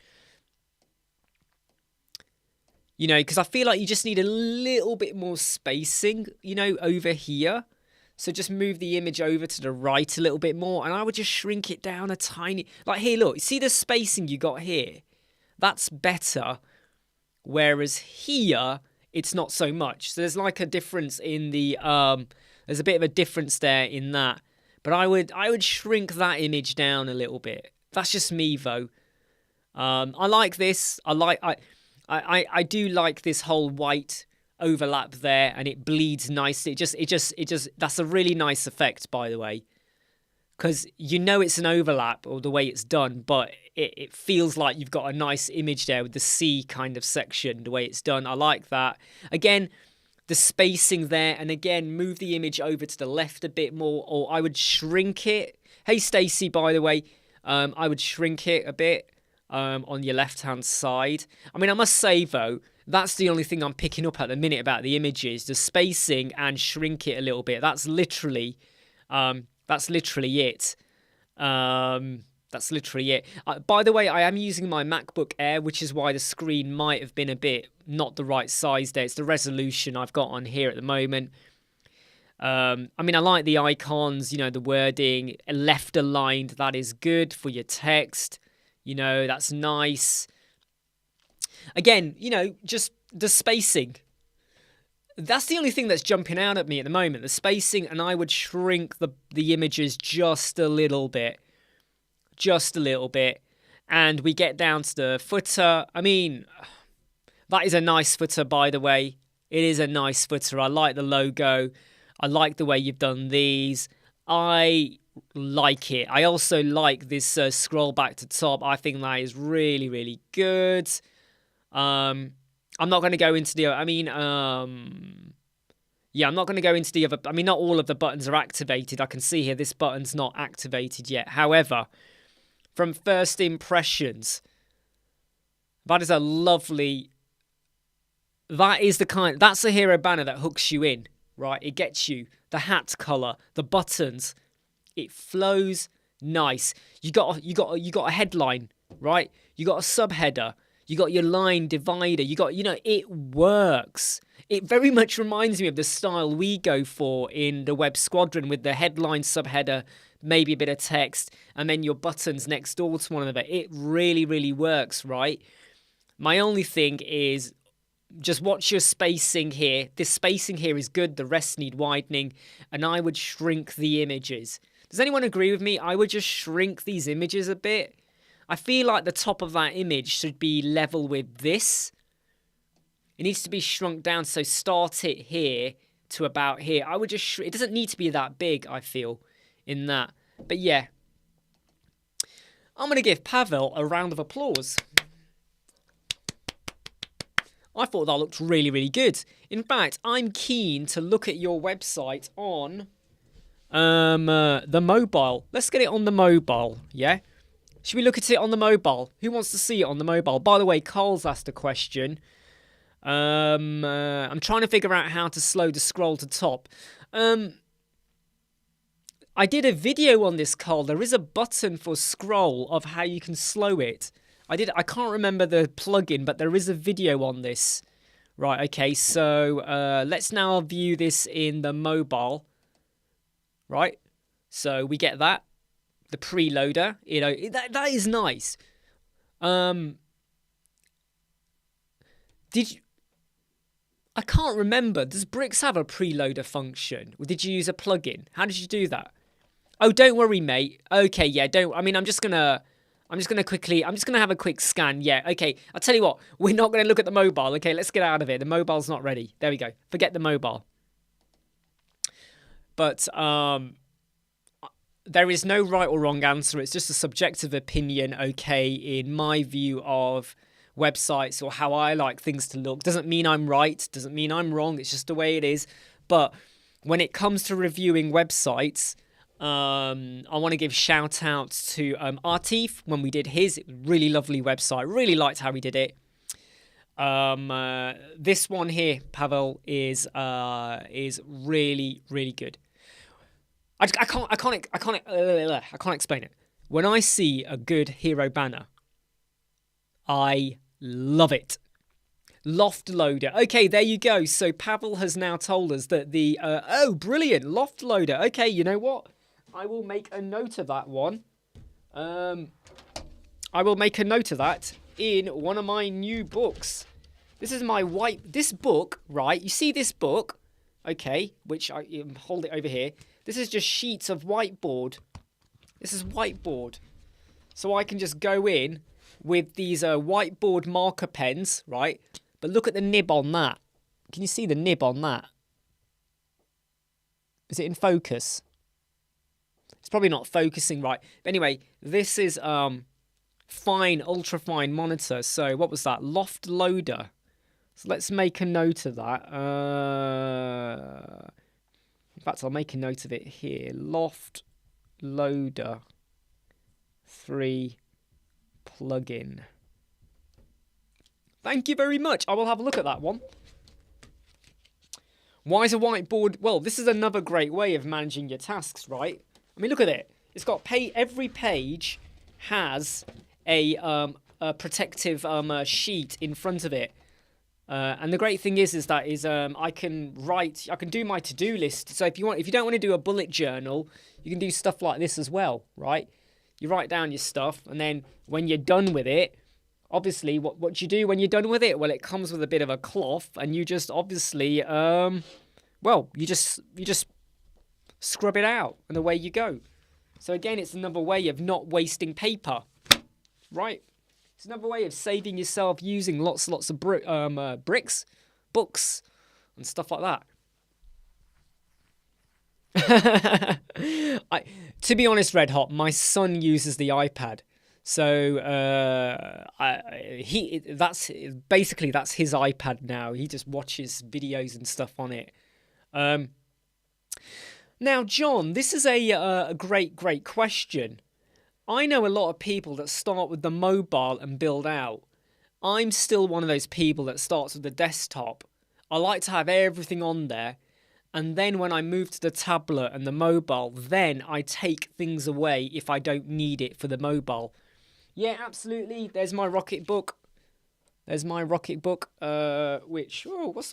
You know, because I feel like you just need a little bit more spacing, you know, over here. So just move the image over to the right a little bit more. And I would just shrink it down a tiny... Like here, look. See the spacing you got here? That's better. Whereas here, it's not so much. So there's like a difference in the... there's a bit of a difference there in that. But I would shrink that image down a little bit. That's just me, though. I like this. I do like this whole white overlap there, and it bleeds nicely. It just that's a really nice effect, by the way, because you know it's an overlap or the way it's done, but it feels like you've got a nice image there with the C kind of section, the way it's done. I like that. Again, the spacing there, and again, move the image over to the left a bit more, or I would shrink it. Hey, Stacey, by the way, I would shrink it a bit. On your left-hand side. I mean, I must say, though, that's the only thing I'm picking up at the minute about the images. The spacing and shrink it a little bit. That's literally it. That's literally it. By the way, I am using my MacBook Air, which is why the screen might have been a bit not the right size there. It's the resolution I've got on here at the moment. I mean, I like the icons, you know, the wording, left aligned. That is good for your text. You know, that's nice. Again, you know, just the spacing. That's the only thing that's jumping out at me at the moment. The spacing, and I would shrink the images just a little bit. Just a little bit. And we get down to the footer. I mean, that is a nice footer, by the way. It is a nice footer. I like the logo. I like the way you've done these. I like it. I also like this scroll back to top. I think that is really, really good. I'm not going to go into the... I'm not going to go into the other... I mean, not all of the buttons are activated. I can see here this button's not activated yet. However, from first impressions, that is a lovely... That's a hero banner that hooks you in, right? It gets you the hat colour, the buttons... It flows nice. You got a headline, right? You got a subheader. You got your line divider. You got, you know, it works. It very much reminds me of the style we go for in the Web Squadron with the headline, subheader, maybe a bit of text, and then your buttons next door to one another. It really, really works, right? My only thing is just watch your spacing here. This spacing here is good. The rest need widening, and I would shrink the images. Does anyone agree with me? I would just shrink these images a bit. I feel like the top of that image should be level with this. It needs to be shrunk down, so start it here to about here. I would just it doesn't need to be that big, I feel, in that. But yeah. I'm going to give Pavel a round of applause. I thought that looked really, really good. In fact, I'm keen to look at your website on the mobile. Let's get it on the mobile, yeah? Should we look at it on the mobile? Who wants to see it on the mobile? By the way, Carl's asked a question. I'm trying to figure out how to slow the scroll to top. I did a video on this, Carl. There is a button for scroll of how you can slow it. I can't remember the plugin, but there is a video on this. Right, okay, so let's now view this in the mobile. Right, so we get that. The preloader, you know, that is nice. Did you... I can't remember. Does Bricks have a preloader function? Or did you use a plugin? How did you do that? Oh, don't worry, mate. Okay, yeah, I'm just gonna have a quick scan. Yeah, okay. I'll tell you what, we're not gonna look at the mobile. Okay, let's get out of it. The mobile's not ready. There we go. Forget the mobile. But there is no right or wrong answer. It's just a subjective opinion, okay, in my view of websites or how I like things to look. Doesn't mean I'm right, doesn't mean I'm wrong. It's just the way it is. But when it comes to reviewing websites, I want to give shout outs to Artif when we did his really lovely website. Really liked how he did it. This one here, Pavel, is really, really good. I can't explain it. When I see a good hero banner, I love it. Loft loader. Okay, there you go. So Pavel has now told us that the oh, brilliant, loft loader. Okay, you know what? I will make a note of that one. I will make a note of that in one of my new books. This is my this book, right? You see this book, okay? Which I hold it over here. This is just sheets of whiteboard. This is whiteboard. So I can just go in with these whiteboard marker pens, right? But look at the nib on that. Can you see the nib on that? Is it in focus? It's probably not focusing right. But anyway, this is fine, ultra fine monitor. So what was that? Loft loader. So let's make a note of that. In fact, I'll make a note of it here. Loft loader 3 plugin. Thank you very much. I will have a look at that one. Why is a whiteboard? Well, this is another great way of managing your tasks, right? I mean, look at it. It's got every page has a protective sheet in front of it. And the great thing is that I can do my to-do list. So if you don't want to do a bullet journal, you can do stuff like this as well, right? You write down your stuff, and then when you're done with it, obviously, what do you do when you're done with it? Well, it comes with a bit of a cloth, and you just obviously, you just scrub it out, and away you go. So again, it's another way of not wasting paper, right? It's another way of saving yourself using lots of bricks, books, and stuff like that. To be honest, Red Hot, my son uses the iPad, so that's his iPad now. He just watches videos and stuff on it. Now, John, this is a great question. I know a lot of people that start with the mobile and build out. I'm still one of those people that starts with the desktop. I like to have everything on there. And then when I move to the tablet and the mobile, then I take things away if I don't need it for the mobile. Yeah, absolutely. There's my Rocket book. Which, what's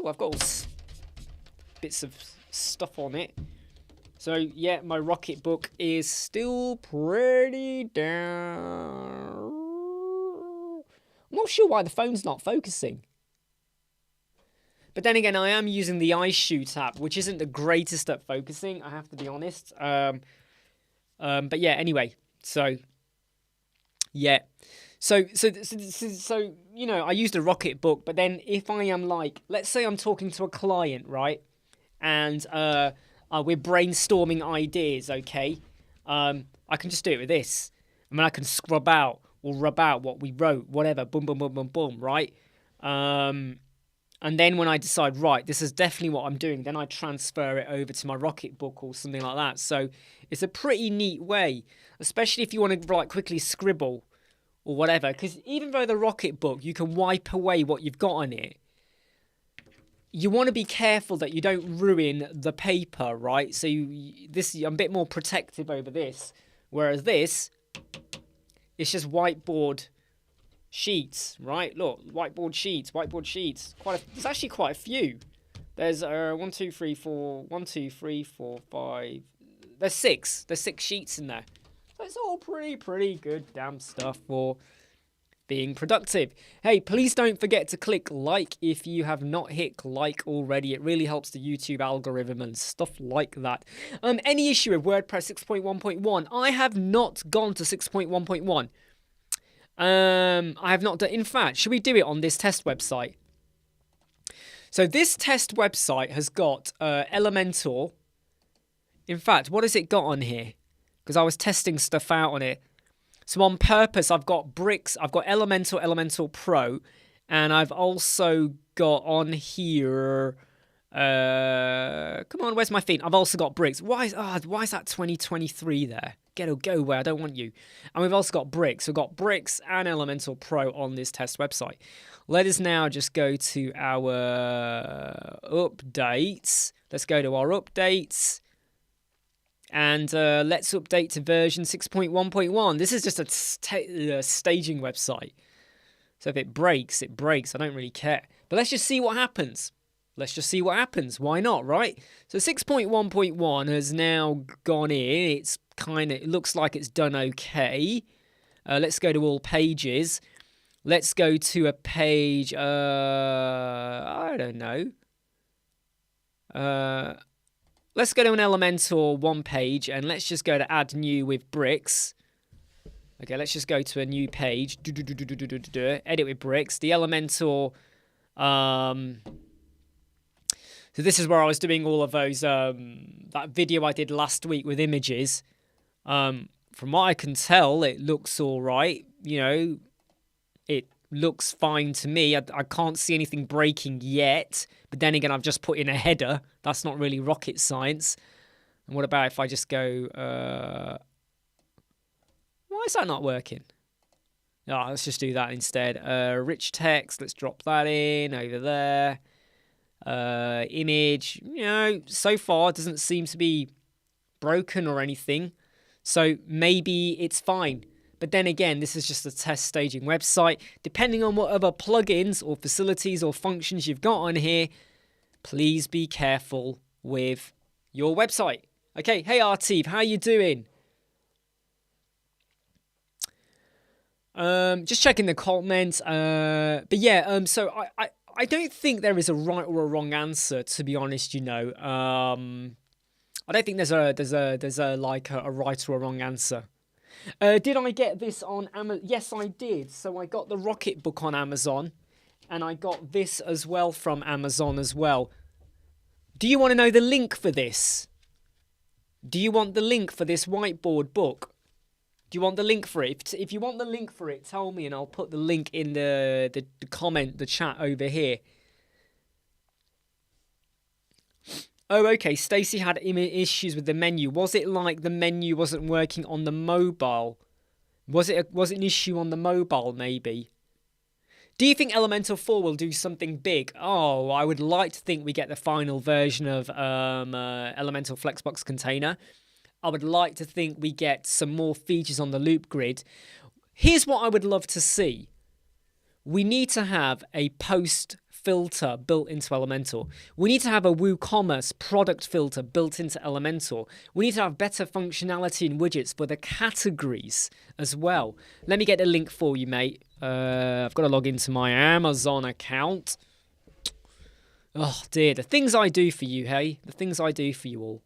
all I've got all bits of stuff on it. So, yeah, my Rocket book is still pretty down. I'm not sure why the phone's not focusing. But then again, I am using the iShoot app, which isn't the greatest at focusing, I have to be honest. But yeah, anyway, so yeah. So you know, I used a Rocket book, but then if I am like, let's say I'm talking to a client, right? And we're brainstorming ideas, okay? I can just do it with this. I mean, I can scrub out or rub out what we wrote, whatever, boom, boom, boom, boom, boom, right? And then when I decide, right, this is definitely what I'm doing, then I transfer it over to my Rocketbook or something like that. So it's a pretty neat way, especially if you want to like quickly scribble or whatever. Because even though the Rocketbook, you can wipe away what you've got on it, you want to be careful that you don't ruin the paper, right? So I'm a bit more protective over this. Whereas this, it's just whiteboard sheets, right? Look, whiteboard sheets. There's actually quite a few. There's 1, 2, 3, 4, 1, 2, 3, 4, 5. There's 6. There's 6 sheets in there. So it's all pretty good damn stuff for being productive. Hey, please don't forget to click like if you have not hit like already. It really helps the YouTube algorithm and stuff like that. Any issue with WordPress 6.1.1? I have not gone to 6.1.1. I have not done. In fact, should we do it on this test website? So this test website has got Elementor. In fact, what has it got on here? Because I was testing stuff out on it. So on purpose, I've got bricks. I've got Elementor Pro, and I've also got on here. Come on, where's my feet? I've also got bricks. Why is that 2023 there? Go away, I don't want you. And we've also got bricks. We've got bricks and Elementor Pro on this test website. Let us now just go to our updates. Let's go to our updates. And let's update to version 6.1.1. This is just a staging website. So if it breaks, it breaks. I don't really care. But let's just see what happens. Why not, right? So 6.1.1 has now gone in. It looks like it's done okay. Let's go to all pages. Let's go to a page, I don't know. Let's go to an Elementor one page, and let's just go to add new with bricks. Okay, let's just go to a new page. Edit with bricks. The Elementor. So this is where I was doing all of those. That video I did last week with images. From what I can tell, it looks all right. You know, it looks fine to me. I can't see anything breaking yet. But then again, I've just put in a header. That's not really rocket science. And what about if I just go... why is that not working? Oh, let's just do that instead. Rich text. Let's drop that in over there. Image. You know, so far it doesn't seem to be broken or anything. So maybe it's fine. But then again, this is just a test staging website. Depending on what other plugins or facilities or functions you've got on here, please be careful with your website. Okay, hey Artiv, how you doing? Just checking the comments. But yeah, so I don't think there is a right or a wrong answer, to be honest, you know. I don't think there's a right or a wrong answer. Did I get this on Amazon? Yes, I did. So I got the Rocketbook on Amazon, and I got this as well from Amazon as well. Do you want to know the link for this? Do you want the link for this whiteboard book? Do you want the link for it? If you want the link for it, tell me, and I'll put the link in the comment, the chat over here. Oh, okay. Stacey had issues with the menu. Was it like the menu wasn't working on the mobile? Was it an issue on the mobile, maybe? Do you think Elementor 4 will do something big? Oh, I would like to think we get the final version of Elementor Flexbox Container. I would like to think we get some more features on the loop grid. Here's what I would love to see. We need to have a post filter built into Elementor. We need to have a WooCommerce product filter built into Elementor. We need to have better functionality in widgets for the categories as well. Let me get a link for you, mate. I've got to log into my Amazon account. Oh, dear. The things I do for you, hey? The things I do for you all.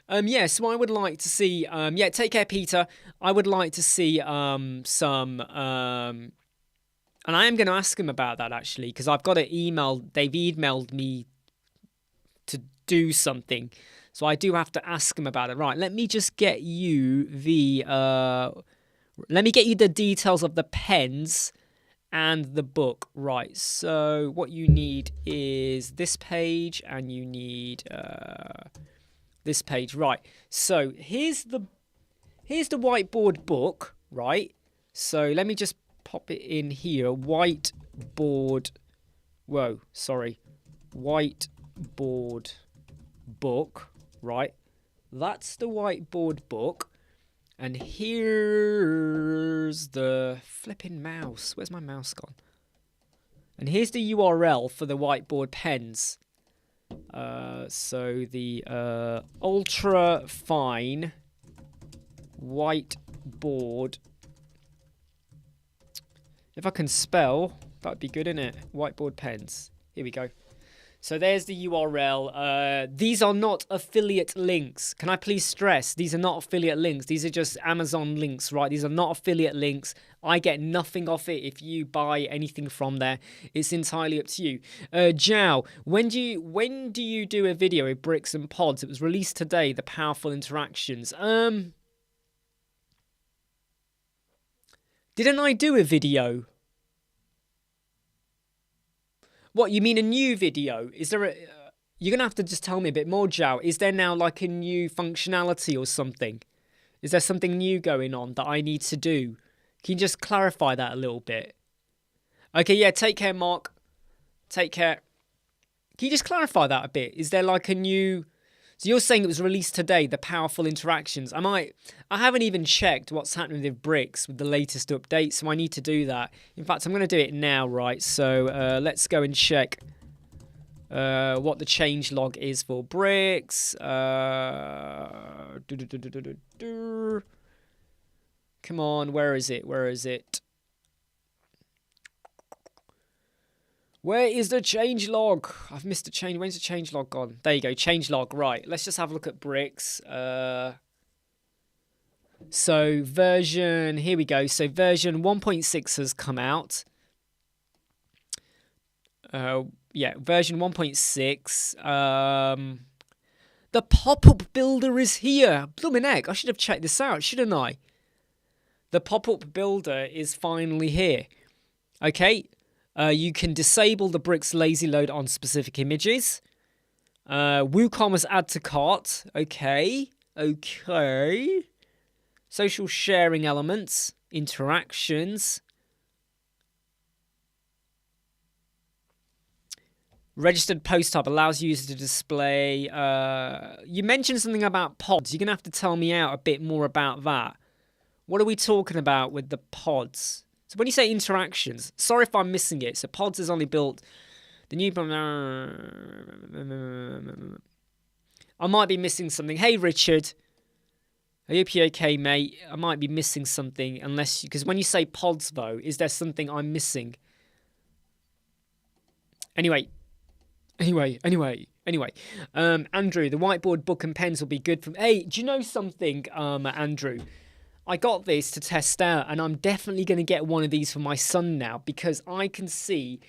Yeah, so I would like to see... yeah, take care, Peter. I would like to see some... and I am going to ask him about that, actually, because I've got an email. They've emailed me to do something. So I do have to ask him about it. Right, let me just get you the details of the pens and the book. Right, so what you need is this page, and you need this page. Right, so here's the whiteboard book. Right, so let me just pop it in here. Whiteboard book. Right, that's the whiteboard book. And here's the flipping mouse. Where's my mouse gone? And here's the URL for the whiteboard pens. So the ultra fine whiteboard. If I can spell, that'd be good, innit? Whiteboard pens. Here we go. So there's the URL. These are not affiliate links. Can I please stress? These are not affiliate links. These are just Amazon links, right? These are not affiliate links. I get nothing off it if you buy anything from there. It's entirely up to you. Jow, when do you do a video with bricks and pods? It was released today, the powerful interactions. Didn't I do a video? What, you mean a new video? Is there a... you're going to have to just tell me a bit more, Jow. Is there now like a new functionality or something? Is there something new going on that I need to do? Can you just clarify that a little bit? Okay, yeah, take care, Mark. Take care. Can you just clarify that a bit? Is there like a new... So you're saying it was released today, the powerful interactions. I haven't even checked what's happening with bricks with the latest update, so I need to do that. In fact, I'm going to do it now, right? So let's go and check what the changelog is for bricks. Come on, where is it? Where is it? Where is the changelog? I've missed the change. When's the changelog gone? There you go, changelog. Right, let's just have a look at bricks. So version, here we go. So version 1.6 has come out. Yeah, version 1.6. The pop-up builder is here. Blooming heck, I should have checked this out, shouldn't I? The pop-up builder is finally here. Okay. You can disable the bricks lazy load on specific images. WooCommerce add to cart. Okay. Okay. Social sharing elements. Interactions. Registered post type allows users to display... you mentioned something about pods. You're going to have to tell me out a bit more about that. What are we talking about with the pods? So when you say interactions, sorry if I'm missing it. So pods is only built the new... I might be missing something. Hey, Richard. I hope you're okay, mate. I might be missing something unless... Because when you say pods, though, is there something I'm missing? Anyway. Andrew, the whiteboard book and pens will be good for... Hey, do you know something, Andrew? I got this to test out, and I'm definitely going to get one of these for my son now, because I can see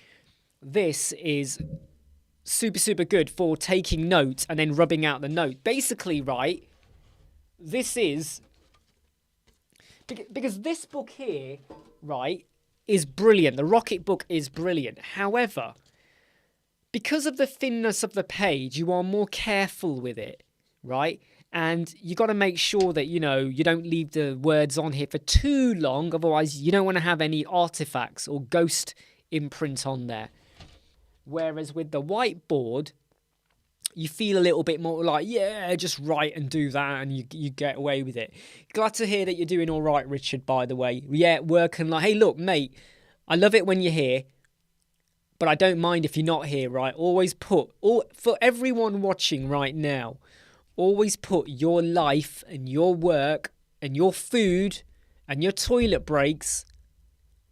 this is super, super good for taking notes and then rubbing out the note. Basically, right, this is... Because this book here, right, is brilliant. The Rocket book is brilliant. However, because of the thinness of the page, you are more careful with it, right? And you got to make sure that, you know, you don't leave the words on here for too long. Otherwise, you don't want to have any artifacts or ghost imprint on there. Whereas with the whiteboard, you feel a little bit more like, yeah, just write and do that, and you get away with it. Glad to hear that you're doing all right, Richard, by the way. Yeah, working like, hey, look, mate, I love it when you're here, but I don't mind if you're not here, right? Always put, for everyone watching right now, always put your life and your work and your food and your toilet breaks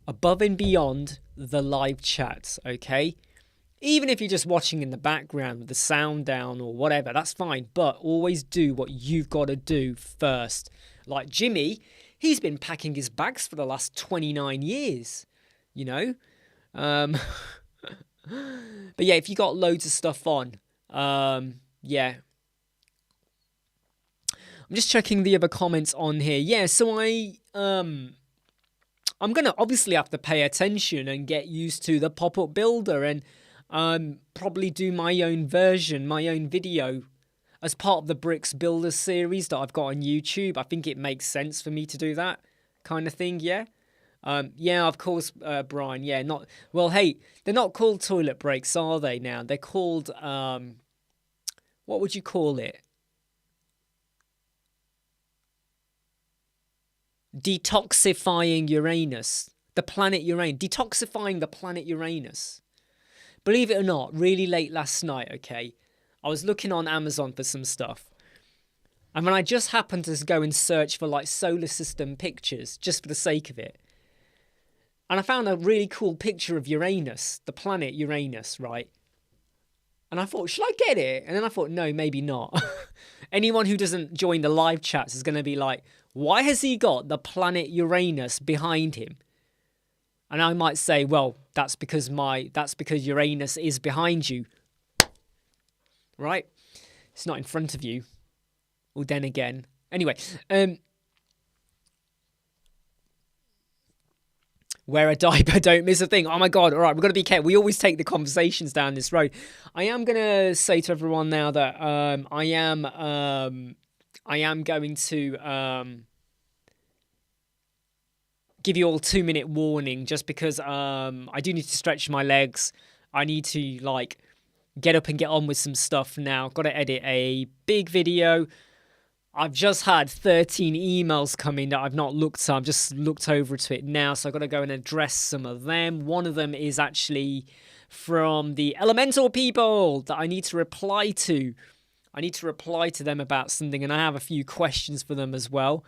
above and beyond the live chats, okay? Even if you're just watching in the background with the sound down or whatever, that's fine. But always do what you've got to do first. Like Jimmy, he's been packing his bags for the last 29 years, you know? But yeah, if you got loads of stuff on, yeah, I'm just checking the other comments on here. Yeah, so I'm going to obviously have to pay attention and get used to the pop-up builder and probably do my own version, my own video as part of the Bricks Builder series that I've got on YouTube. I think it makes sense for me to do that kind of thing, yeah? Yeah, of course, Brian, yeah, not... Well, hey, they're not called toilet breaks, are they now? They're called, what would you call it? Detoxifying Uranus. The planet Uranus. Detoxifying the planet Uranus. Believe it or not, really late last night, okay, I was looking on Amazon for some stuff. And when I just happened to go and search for like solar system pictures, just for the sake of it. And I found a really cool picture of Uranus, the planet Uranus, right? And I thought, should I get it? And then I thought, no, maybe not. Anyone who doesn't join the live chats is going to be like, why has he got the planet Uranus behind him? And I might say, well, that's because Uranus is behind you. Right? It's not in front of you. Well, then again. Anyway, wear a diaper, don't miss a thing. Oh my God, all right, we've got to be careful. We always take the conversations down this road. I am going to say to everyone now that I am going to give you all 2-minute warning just because I do need to stretch my legs. I need to like get up and get on with some stuff now. Got to edit a big video. I've just had 13 emails come in that I've not looked at. I've just looked over to it now, so I've got to go and address some of them. One of them is actually from the Elemental people that I need to reply to. I need to reply to them about something, and I have a few questions for them as well.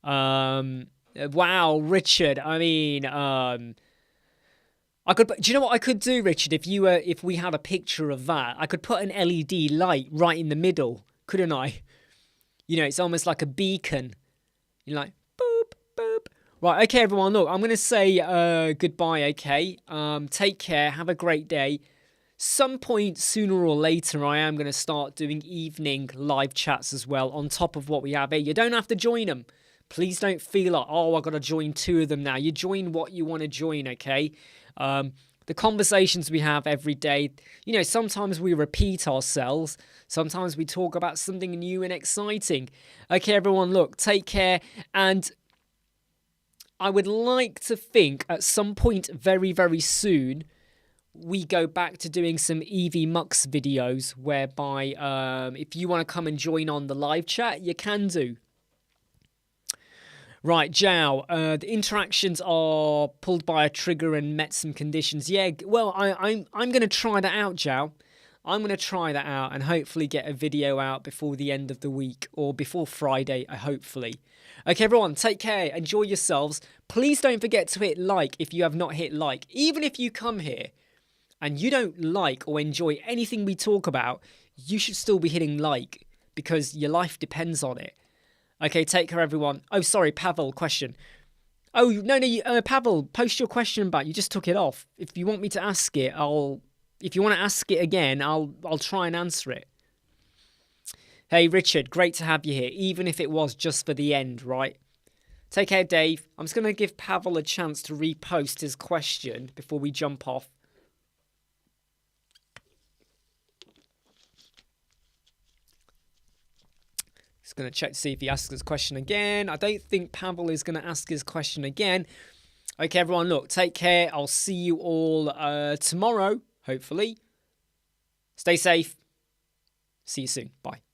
Wow, Richard. I mean, I could. Do you know what I could do, Richard? If we had a picture of that, I could put an LED light right in the middle, couldn't I? You know, it's almost like a beacon. You're like, boop, boop. Right, okay, everyone, look, I'm going to say goodbye, okay? Take care, have a great day. Some point sooner or later, I am going to start doing evening live chats as well, on top of what we have here. You don't have to join them. Please don't feel like, oh, I've got to join 2 of them now. You join what you want to join, okay? The conversations we have every day, you know, sometimes we repeat ourselves. Sometimes we talk about something new and exciting. Okay, everyone, look, take care. And I would like to think at some point very, very soon, we go back to doing some EV Mux videos whereby if you want to come and join on the live chat, you can do. Right, Jow, the interactions are pulled by a trigger and met some conditions. Yeah, well, I'm going to try that out, Jow. I'm going to try that out and hopefully get a video out before the end of the week or before Friday, hopefully. Okay, everyone, take care. Enjoy yourselves. Please don't forget to hit like if you have not hit like. Even if you come here and you don't like or enjoy anything we talk about, you should still be hitting like because your life depends on it. Okay, take care, everyone. Oh, sorry, Pavel, question. Oh, no, Pavel, post your question back. You just took it off. If you want me to ask it, if you want to ask it again, I'll try and answer it. Hey, Richard, great to have you here, even if it was just for the end, right? Take care, Dave. I'm just going to give Pavel a chance to repost his question before we jump off. Just going to check to see if he asks his question again. I don't think Pavel is going to ask his question again. Okay, everyone, look, take care. I'll see you all tomorrow, hopefully. Stay safe. See you soon. Bye.